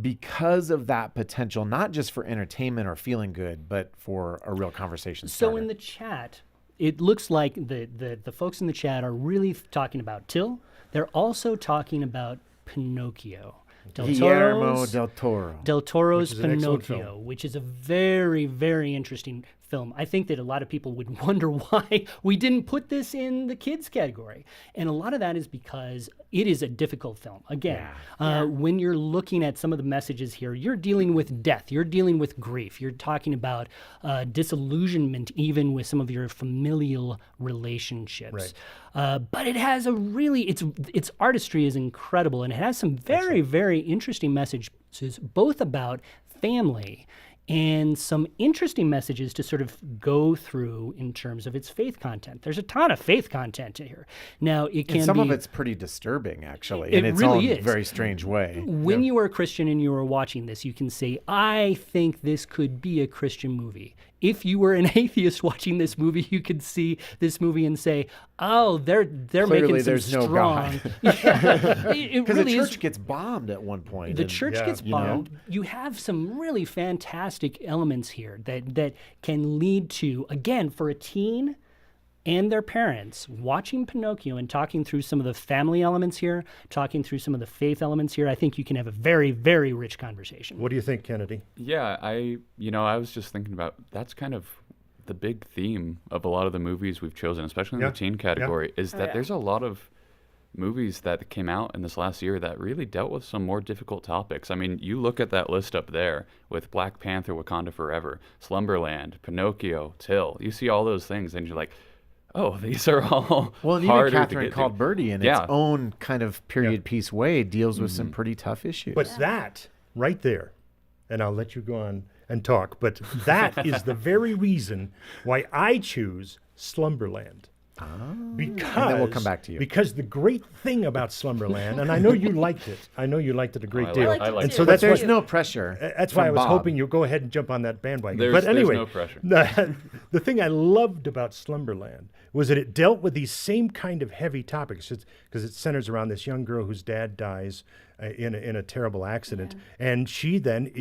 because of that potential, not just for entertainment or feeling good, but for a real conversation starter. So in the chat, it looks like the folks in the chat are really talking about Till. They're also talking about Pinocchio. Guillermo del Toro. Del Toro's Which is an excellent Pinocchio, film. which is a very, very interesting film. I think that a lot of people would wonder why we didn't put this in the kids category. And a lot of that is because it is a difficult film. Again, when you're looking at some of the messages here, you're dealing with death, you're dealing with grief, you're talking about disillusionment even with some of your familial relationships. Right. But it has a really, its artistry is incredible, and it has some very, very interesting messages, both about family and some interesting messages to sort of go through in terms of its faith content. There's a ton of faith content here. Now, it can and some be, of it's pretty disturbing, actually, It in its really own is. very strange way. When you are a Christian and you are watching this, you can say, I think this could be a Christian movie. If you were an atheist watching this movie, you could see this movie and say, oh, they're Clearly, making some there's no strong. God. It Because really the church is. gets bombed at one point. The and- church yeah, gets you know. bombed. You have some really fantastic elements here that can lead to, again, for a teen and their parents watching Pinocchio and talking through some of the family elements here, talking through some of the faith elements here. I think you can have a very, very rich conversation. What do you think, Kennedy? Yeah, I was just thinking about, that's kind of the big theme of a lot of the movies we've chosen, especially in Yeah, the teen category, is that there's a lot of movies that came out in this last year that really dealt with some more difficult topics. I mean, you look at that list up there with Black Panther, Wakanda Forever, Slumberland, Pinocchio, Till. You see all those things and you're like, oh, these are all Well, and harder even to Catherine get Called to. Birdie in its own kind of period piece way deals with some pretty tough issues. But that right there, and I'll let you go on and talk, but that is the very reason why I choose Slumberland. Because, And then we'll come back to you. Because the great thing about Slumberland, and I know you liked it. I know you liked it a great I deal. liked it I liked and it so too. But that's there's why, no pressure. that's why I from was Bob. hoping you'll go ahead and jump on that bandwagon. There's But anyway, no pressure. the thing I loved about Slumberland was that it dealt with these same kind of heavy topics, because it centers around this young girl whose dad dies in a terrible accident, and she then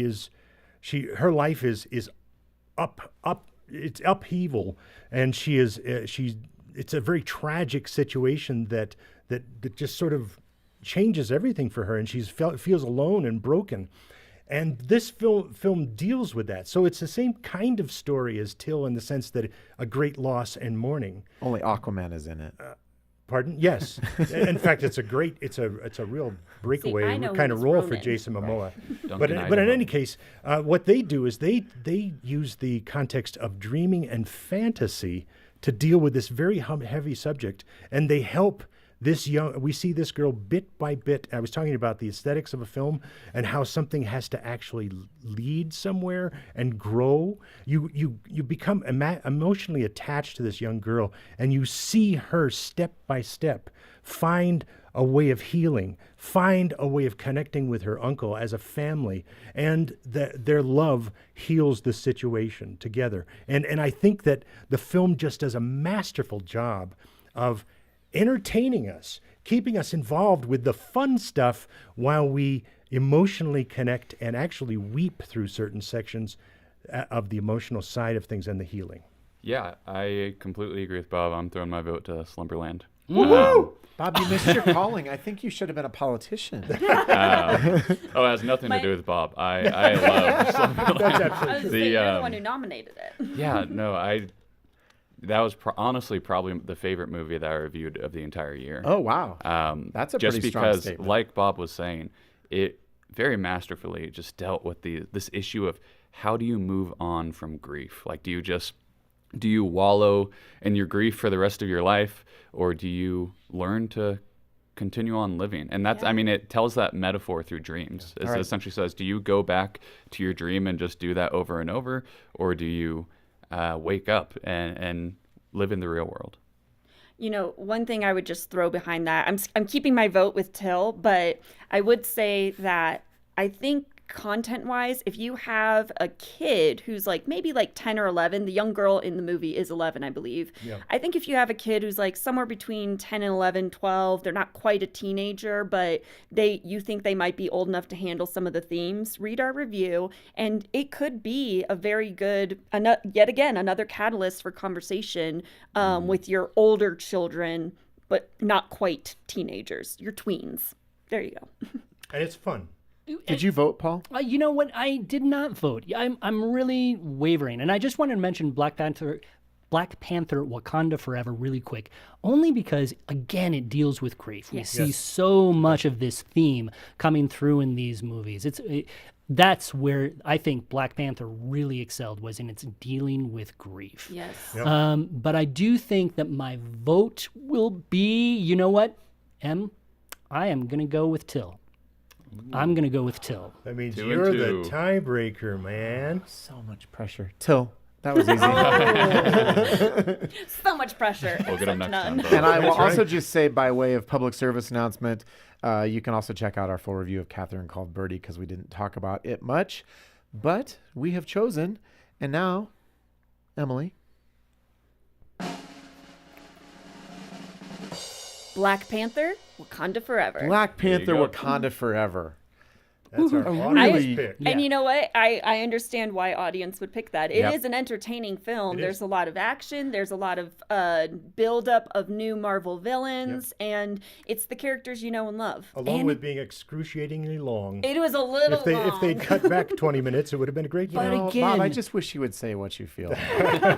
her life is it's upheaval, and it's a very tragic situation that just sort of changes everything for her, and feels alone and broken. And this film deals with that. So it's the same kind of story as Till in the sense that a great loss and mourning. Only Aquaman is in it. Pardon? Yes. In fact, it's a real breakaway know kind who of was role for Ronan. Jason Momoa. Duncan But in Idaho. any case, what they do is they use the context of dreaming and fantasy to deal with this very heavy subject, and they help we see this girl bit by bit. I was talking about the aesthetics of a film and how something has to actually lead somewhere and grow. You become emotionally attached to this young girl, and you see her step by step find a way of healing, find a way of connecting with her uncle as a family, and their love heals the situation together. And I think that the film just does a masterful job of entertaining us, keeping us involved with the fun stuff while we emotionally connect and actually weep through certain sections of the emotional side of things and the healing. Yeah, I completely agree with Bob. I'm throwing my vote to Slumberland. Bob, you missed your calling. I think you should have been a politician. It has nothing to do with Bob. I love Slumberland. I was saying, you're the one who nominated it. Yeah, no, that was honestly probably the favorite movie that I reviewed of the entire year. Oh, wow. That's a just pretty strong because, statement. like Bob was saying, it very masterfully just dealt with this issue of how do you move on from grief? Like, do you wallow in your grief for the rest of your life, or do you learn to continue on living? And that's, I mean, it tells that metaphor through dreams. It essentially says, do you go back to your dream and just do that over and over, or do you wake up and live in the real world? You know, one thing I would just throw behind that, I'm keeping my vote with Till, but I would say that I think content-wise, if you have a kid who's like maybe like 10 or 11, the young girl in the movie is 11, I believe. Yeah. I think if you have a kid who's like somewhere between 10 and 11, 12, they're not quite a teenager, but you think they might be old enough to handle some of the themes, read our review, and it could be a very good, yet again, another catalyst for conversation with your older children, but not quite teenagers, your tweens. There you go. And it's fun. Did you vote, Paul? You know what? I did not vote. I'm really wavering, and I just wanted to mention Black Panther, Wakanda Forever, really quick, only because again it deals with grief. We see so much of this theme coming through in these movies. That's where I think Black Panther really excelled, was in its dealing with grief. Yes. Yep. But I do think that my vote will be, you know what, Em, I am gonna go with Till. I'm going to go with Till. That means 2 and you're 2. the tiebreaker, man. So much pressure. Till, that was easy. So much pressure. We'll get them except next time. none. Bob. And I will That's right. also just say, by way of public service announcement, you can also check out our full review of Catherine Called Birdie, because we didn't talk about it much. But we have chosen, and now, Emily. Black Panther, Wakanda Forever. Black Panther, go. Wakanda Forever. That's our Woohoo. audience Really? pick. And you know what? I understand why audience would pick that. It is Yep. an entertaining film. It There's is. a lot of action. There's a lot of build-up of new Marvel villains. And it's the characters you know and love. Along And with being excruciating long. it was a little If they'd long. cut back 20 minutes, it would have been a great But film. Oh, again- Bob, I just wish you would say what you feel.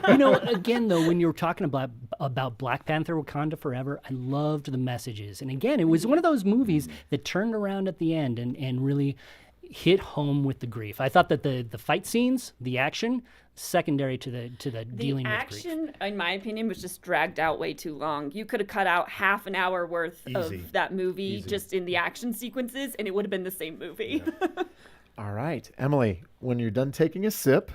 You know, again, though, when you were talking about Black Panther, Wakanda Forever, I loved the messages. And again, it was one of those movies that turned around at the end and really hit home with the grief. I thought that the fight scenes, the action, secondary to the The dealing with grief. action, in my opinion, was just dragged out way too long. You could have cut out half an hour worth Easy. of that movie Easy. just in the action sequences, and it would have been the same movie. All right, Emily, when you're done taking a sip,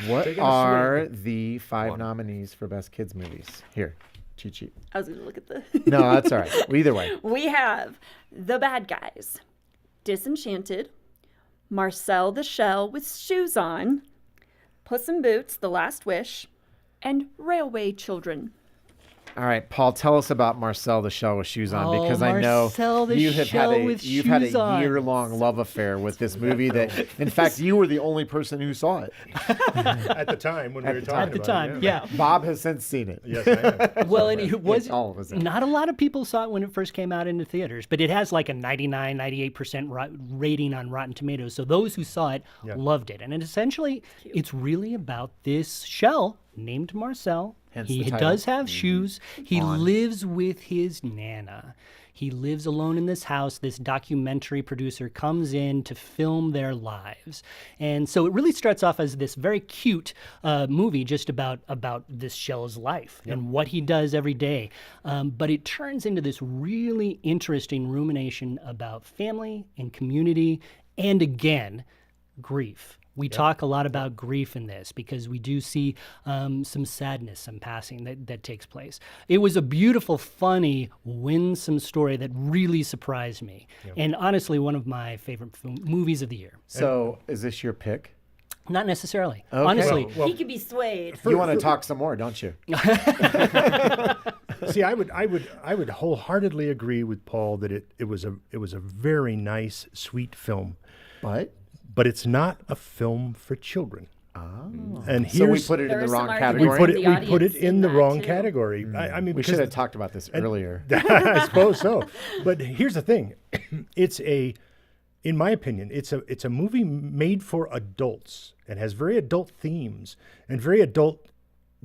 what Taking a are the 5 nominees for Best Kids Movies? Here, cheat sheet. I was going to look at the... No, that's all right. Either way. We have The Bad Guys, Disenchanted, Marcel the Shell with Shoes On, Puss in Boots, The Last Wish, and Railway Children. All right, Paul, tell us about Marcel the Shell with Shoes On, Oh, because I know Marcel the you have Shell had with you've had Shoes a On. year-long love affair with this movie. That, in fact, you were the only person who saw it. At the time when we were the talking time. At the about time, it. yeah. Bob has since seen it. Yes, I am. Well, and it was all of us have. not a lot of people saw it when it first came out into theaters, but it has like a 99, 98% rating on Rotten Tomatoes. So those who saw it loved it. And essentially, it's really about this shell named Marcel. Hence He the title. does have shoes. He lives with his Nana. He lives alone in this house. This documentary producer comes in to film their lives. And so it really starts off as this very cute movie just about this shell's life and what he does every day. But it turns into this really interesting rumination about family and community and, again, grief. We talk a lot about grief in this because we do see some sadness, some passing that takes place. It was a beautiful, funny, winsome story that really surprised me. And honestly, one of my favorite movies of the year. So is this your pick? Not necessarily. Okay. Honestly, He could be swayed. You want to talk some more, don't you? See, I would wholeheartedly agree with Paul that it was a very nice, sweet film, but it's not a film for children. And So we here's put it in There the are wrong some category. arguments we put it audience in in the that, wrong too. category. I mean, We because should have talked about this earlier. I suppose so. But here's the thing: in my opinion, it's a movie made for adults and has very adult themes and very adult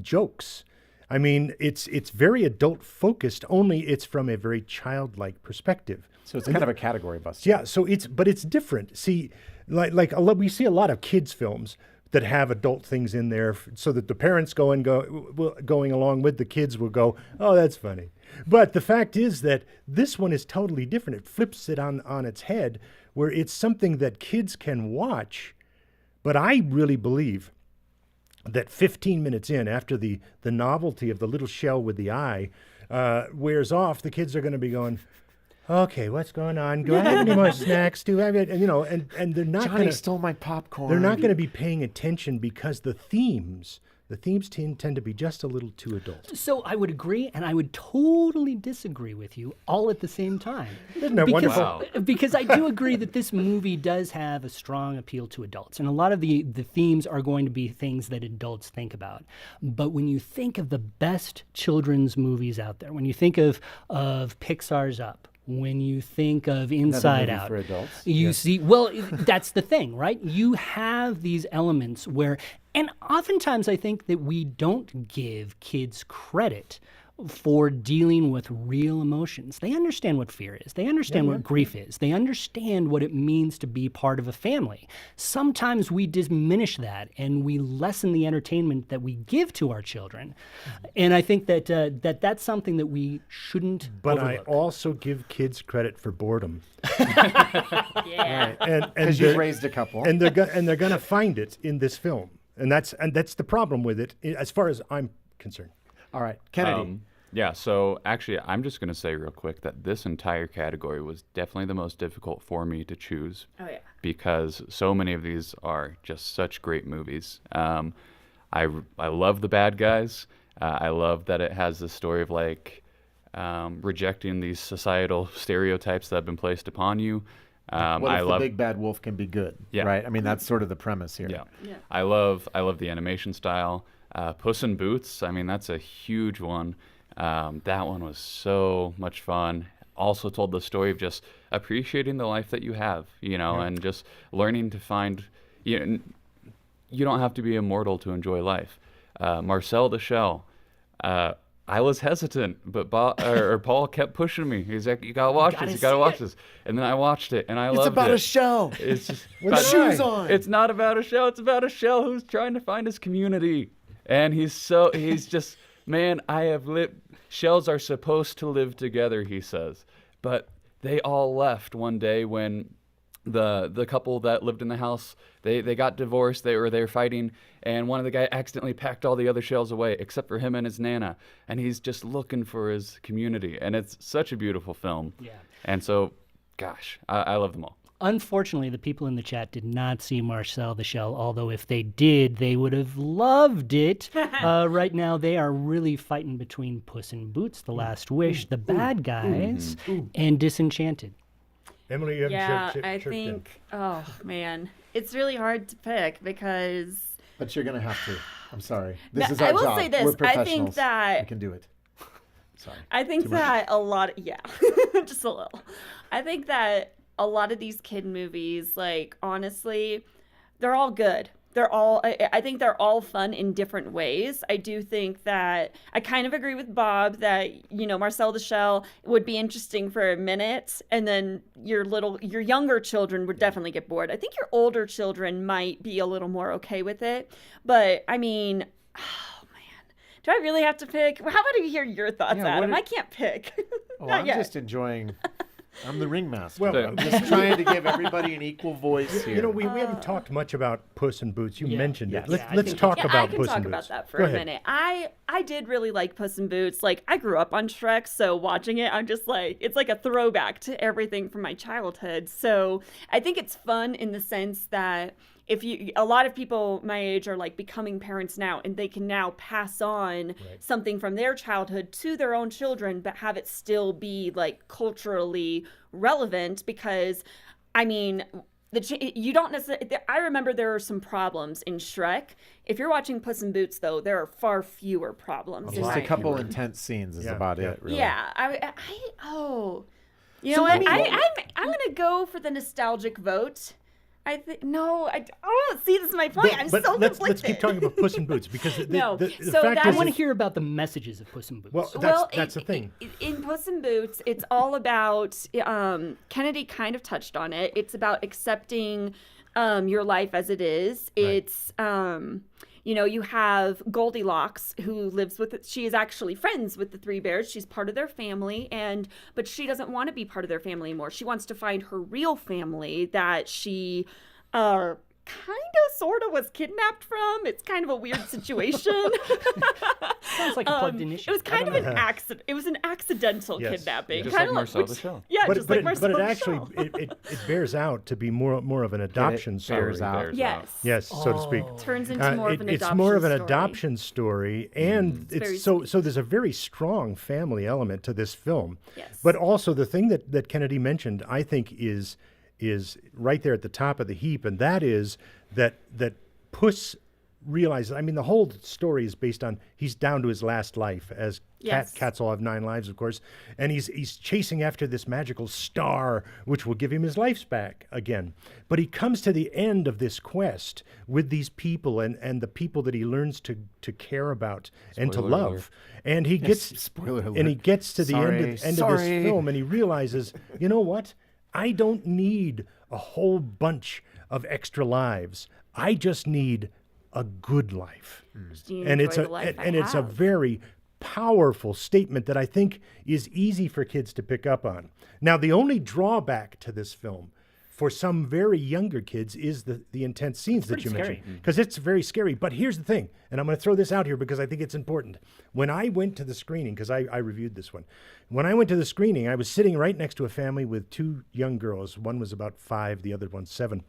jokes. I mean, it's very adult focused. Only it's from a very childlike perspective. So it's kind of a category buster. Yeah. So it's different. See, we see a lot of kids films that have adult things in there, so that the parents going along with the kids will go, oh, that's funny. But the fact is that this one is totally different. It flips it on its head, where it's something that kids can watch. But I really believe that 15 minutes in, after the novelty of the little shell with the eye wears off, the kids are going to be going, okay, what's going on? Do I have any more snacks? Do I have it? And they're not Johnny going to stole my popcorn. they're not going to be paying attention because the themes tend to be just a little too adult. so I would agree, and I would totally disagree with you all at the same time. Isn't that wonderful? Wow. Because I do agree that this movie does have a strong appeal to adults, and a lot of the themes are going to be things that adults think about. But when you think of the best children's movies out there, when you think of Pixar's Up, when you think of Inside movie Out, for adults. you see, well, that's the thing, right? You have these elements where, and oftentimes I think that we don't give kids credit for dealing with real emotions. They understand what fear is. They understand what grief is. They understand what it means to be part of a family. Sometimes we diminish that and we lessen the entertainment that we give to our children. And I think that that's something that we shouldn't But overlook. I also give kids credit for boredom, Yeah. and Because you've they're- raised a couple. and they're going to find it in this film, and that's the problem with it, as far as I'm concerned. All right, Kennedy. Yeah, so actually, I'm just going to say real quick that this entire category was definitely the most difficult for me to choose. Oh, yeah. Because so many of these are just such great movies. I love The Bad Guys. I love that it has the story of rejecting these societal stereotypes that have been placed upon you. What I if love the big bad wolf can be good? Yeah. Right? I mean, that's sort of the premise here. Yeah. Yeah. I love the animation style. Puss in Boots, I mean, that's a huge one. That one was so much fun. Also told the story of just appreciating the life that you have, and just learning to find, you don't have to be immortal to enjoy life. Marcel the Shell, I was hesitant, but Paul kept pushing me. He's like, you gotta watch this, you gotta watch this. And then I watched it, and I loved it. It's about a shell. It's just With shoes on. It's not about a shell. It's about a shell who's trying to find his community. And he's just, man, shells are supposed to live together, he says. But they all left one day when the couple that lived in the house, they got divorced, they were fighting, and one of the guys accidentally packed all the other shells away, except for him and his Nana. And he's just looking for his community. And it's such a beautiful film. Yeah. And so, gosh, I love them all. Unfortunately, the people in the chat did not see Marcel the Shell, although if they did, they would have loved it. Right now, they are really fighting between Puss in Boots, The Last Wish, The Bad Guys, and Disenchanted. Emily, you haven't Yeah, chirped I in. think, oh, man. It's really hard to pick because But you're going to have to. I'm sorry. This No, is our I will job. say this. We're I think professionals. that- We can do it. Sorry. I think Too much. that a lot, just a little. I think that a lot of these kid movies, honestly, they're all good. I think they're all fun in different ways. I do think that I kind of agree with Bob that, Marcel the Shell would be interesting for a minute, and then your younger children would definitely get bored. I think your older children might be a little more okay with it. But I mean, oh man, do I really have to pick? How about you hear your thoughts, Adam? I can't pick. I'm just enjoying. I'm the ringmaster. Well, I'm just trying to give everybody an equal voice here. We haven't talked much about Puss in Boots. You mentioned it. Yes. Let's talk about Puss in Boots. I can talk about that for a minute. I did really like Puss in Boots. Like, I grew up on Shrek, so watching it, I'm just like, it's like a throwback to everything from my childhood. So I think it's fun in the sense that a lot of people my age are like becoming parents now, and they can now pass on something from their childhood to their own children, but have it still be like culturally relevant, because I mean, you don't necessarily. I remember there are some problems in Shrek. If you're watching Puss in Boots, though, there are far fewer problems. Just a couple intense scenes is about it. Really. Yeah. You know what? I'm gonna go for the nostalgic vote. See, this is my point. I'm so conflicted. Let's keep talking about Puss in Boots, because the fact I is, want to hear about the messages of Puss in Boots. Well, that's the thing. In Puss in Boots, it's all about, Kennedy kind of touched on it. It's about accepting your life as it is. Right. It's, you have Goldilocks, who lives she is actually friends with the three bears. She's part of their family, but she doesn't want to be part of their family anymore. She wants to find her real family that she kind of sort of was kidnapped from. It's kind of a weird situation. Sounds like a plugged in issue. It was kind of an accident. It was an accidental kidnapping. Just like Marcel the Shell. Yeah, just like Marcel the Shell. But it bears out to be more of an adoption story. Yes, so to speak. Turns into more of an adoption story. It's more of an adoption story, and so there's a very strong family element to this film. Yes. But also the thing that Kennedy mentioned, I think, is right there at the top of the heap, and that is that Puss realizes. I mean, the whole story is based on he's down to his last life, as cats all have 9 lives, of course, and he's chasing after this magical star, which will give him his life back again. But he comes to the end of this quest with these people and the people that he learns to care about and to love. Alert. And he gets spoiler alert. And he gets to the end of this film, and he realizes, you know what? I don't need a whole bunch of extra lives. I just need a good life. And it's a very powerful statement that I think is easy for kids to pick up on. Now, the only drawback to this film for some very younger kids is the intense scenes that you mentioned, because it's very scary. But here's the thing, and I'm going to throw this out here because I think it's important. When I went to the screening, because I reviewed this one, when I went to the screening, I was sitting right next to a family with 2 young girls. One was about 5, the other one's 7.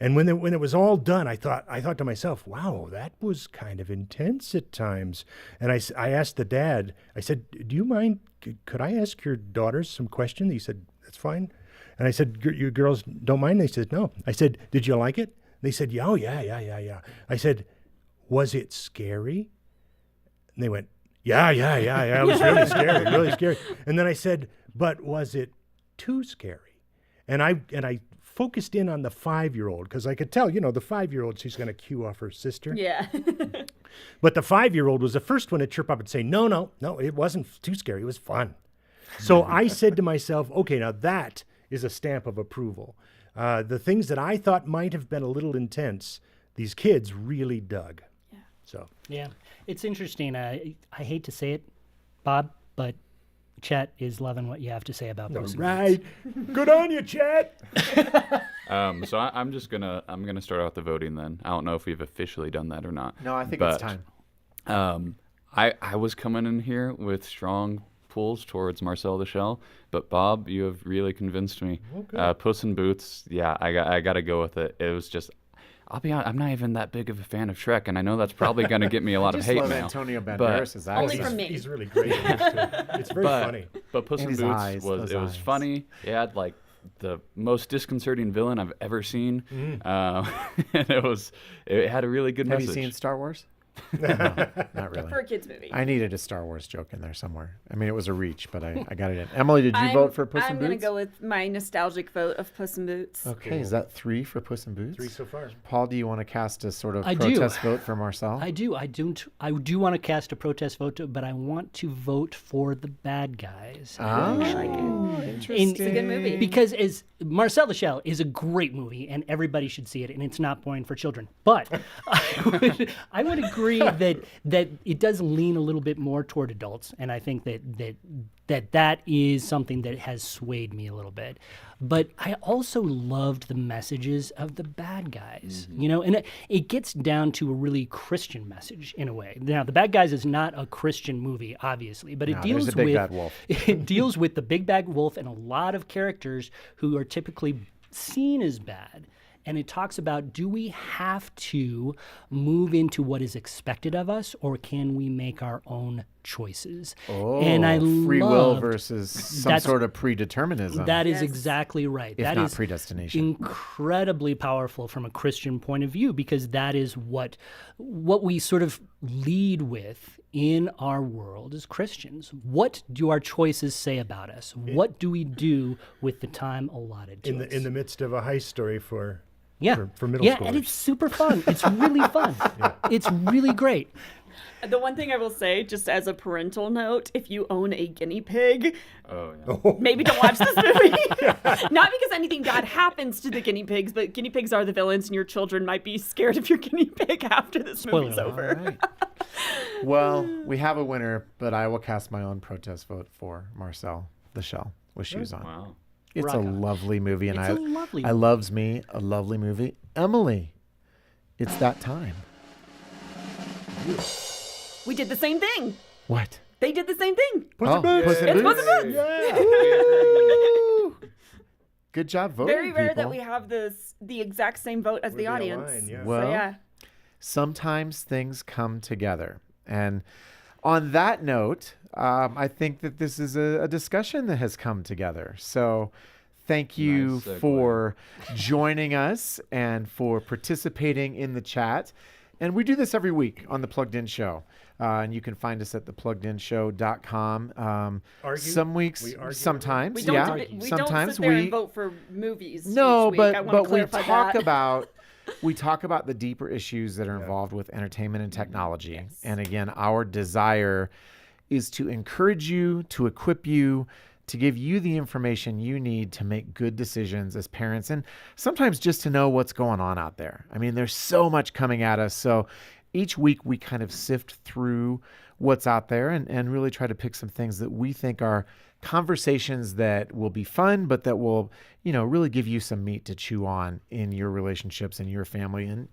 And when it was all done, I thought to myself, wow, that was kind of intense at times. And I asked the dad, I said, do you mind, could I ask your daughters some questions? He said, that's fine. And I said, you girls don't mind? They said, no. I said, did you like it? They said, yeah, yeah. I said, was it scary? And they went, yeah. It was really scary, really scary. And then I said, but was it too scary? And I focused in on the 5-year-old, because I could tell, the 5-year-old, she's going to cue off her sister. Yeah. But the 5-year-old was the first one to chirp up and say, no, it wasn't too scary. It was fun. So I said to myself, okay, now that is a stamp of approval. The things that I thought might have been a little intense, these kids really dug. Yeah. So. Yeah, it's interesting. I hate to say it, Bob, but Chet is loving what you have to say about Puss in Boots. Right. Good on you, Chet. So I'm gonna start out the voting then. I don't know if we've officially done that or not. No, I think it's time. I was coming in here with strong pulls towards Marcel the Shell, but Bob, you have really convinced me. Okay. Puss in Boots, yeah, I got to go with it. It was just, I'll be honest, I'm not even that big of a fan of Shrek, and I know that's probably going to get me a lot of hate mail. Antonio Banderas' accent. Only from me. He's really great in this too. It's very funny. But Puss in his Boots eyes, was funny. It had like the most disconcerting villain I've ever seen, and it had a really good Have message. you seen Star Wars? No, not really. For a kids movie. I needed a Star Wars joke in there somewhere. I mean, it was a reach, but I got it in. Emily, did you vote for Puss in I'm Boots? going to go with my nostalgic vote of Puss in Boots. Okay, is that 3 for Puss in Boots? 3 so far. Paul, do you want to cast a sort of I do. protest vote for Marcel? I do. I do want to cast a protest vote, but I want to vote for the bad guys. Interesting. It's a good movie. Because as Marcel the Shell is a great movie, and everybody should see it, and it's not boring for children. But I would agree that it does lean a little bit more toward adults, and I think that is something that has swayed me a little bit. But I also loved the messages of the bad guys, and it gets down to a really Christian message in a way. Now, The Bad Guys is not a Christian movie, obviously, but it deals there's a big with bad wolf. it deals with the big bad wolf and a lot of characters who are typically seen as bad. And it talks about, do we have to move into what is expected of us, or can we make our own choices? Oh, and I free will loved- versus some that's- sort of predeterminism. That is Yes. exactly right. If That not is predestination. incredibly powerful from a Christian point of view, because that is what we sort of lead with in our world as Christians. What do our choices say about us? What do we do with the time allotted to us? In the midst of a heist story for Yeah. for middle yeah, schoolers. and it's super fun. It's really fun. It's really great. The one thing I will say, just as a parental note, if you own a guinea pig, Oh, yeah. maybe don't watch this movie. Not because anything bad happens to the guinea pigs, but guinea pigs are the villains, and your children might be scared of your guinea pig after this Spoiler movie's alert. over. All right. Well, we have a winner, but I will cast my own protest vote for Marcel the Shell with shoes on. Wow. It's Rock a on. lovely movie, and It's a lovely I movie. loves me a lovely movie. Emily, it's that time. We did the same thing. What? They did the same thing. Puss Oh, in Boots. Puss in It's Boots? Puss in Boots. Woo! Good job voting, Very rare that people. we have the exact same vote as We're the the audience. line, yeah. Well, So, yeah. sometimes things come together. And on that note, I think that this is a discussion that has come together. So thank you Nice segue. for joining us and for participating in the chat. And we do this every week on the Plugged In Show. And you can find us at thepluggedinshow.com. Argue? Some weeks, We argue sometimes, We don't, yeah. we sometimes don't sit there we and vote for movies. no, each week. I but wanna we clarify talk that. about we talk about the deeper issues that are involved with entertainment and technology. Yes. And again, our desire is to encourage you, to equip you, to give you the information you need to make good decisions as parents, and sometimes just to know what's going on out there. I mean, there's so much coming at us. So each week we kind of sift through what's out there and really try to pick some things that we think are conversations that will be fun, but that will, really give you some meat to chew on in your relationships and your family and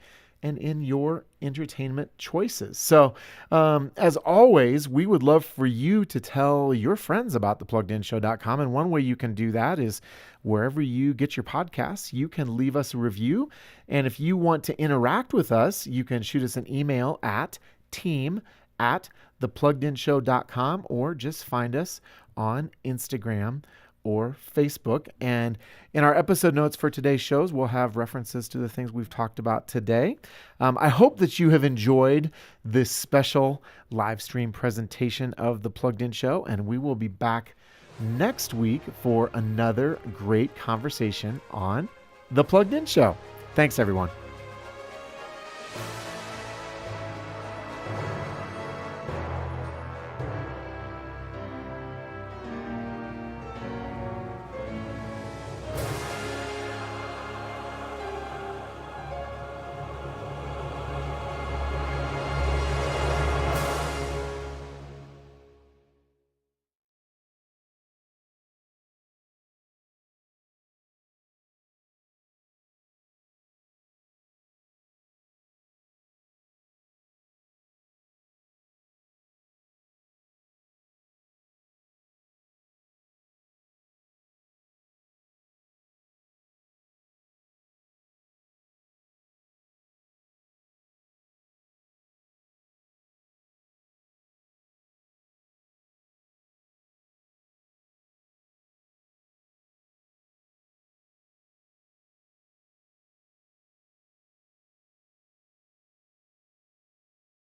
in your entertainment choices. So, as always, we would love for you to tell your friends about thepluggedinshow.com. And one way you can do that is wherever you get your podcasts, you can leave us a review. And if you want to interact with us, you can shoot us an email at team@thepluggedinshow.com, or just find us on Instagram or Facebook. And in our episode notes for today's shows, we'll have references to the things we've talked about today. I hope that you have enjoyed this special live stream presentation of The Plugged In Show, and we will be back next week for another great conversation on The Plugged In Show. Thanks, everyone.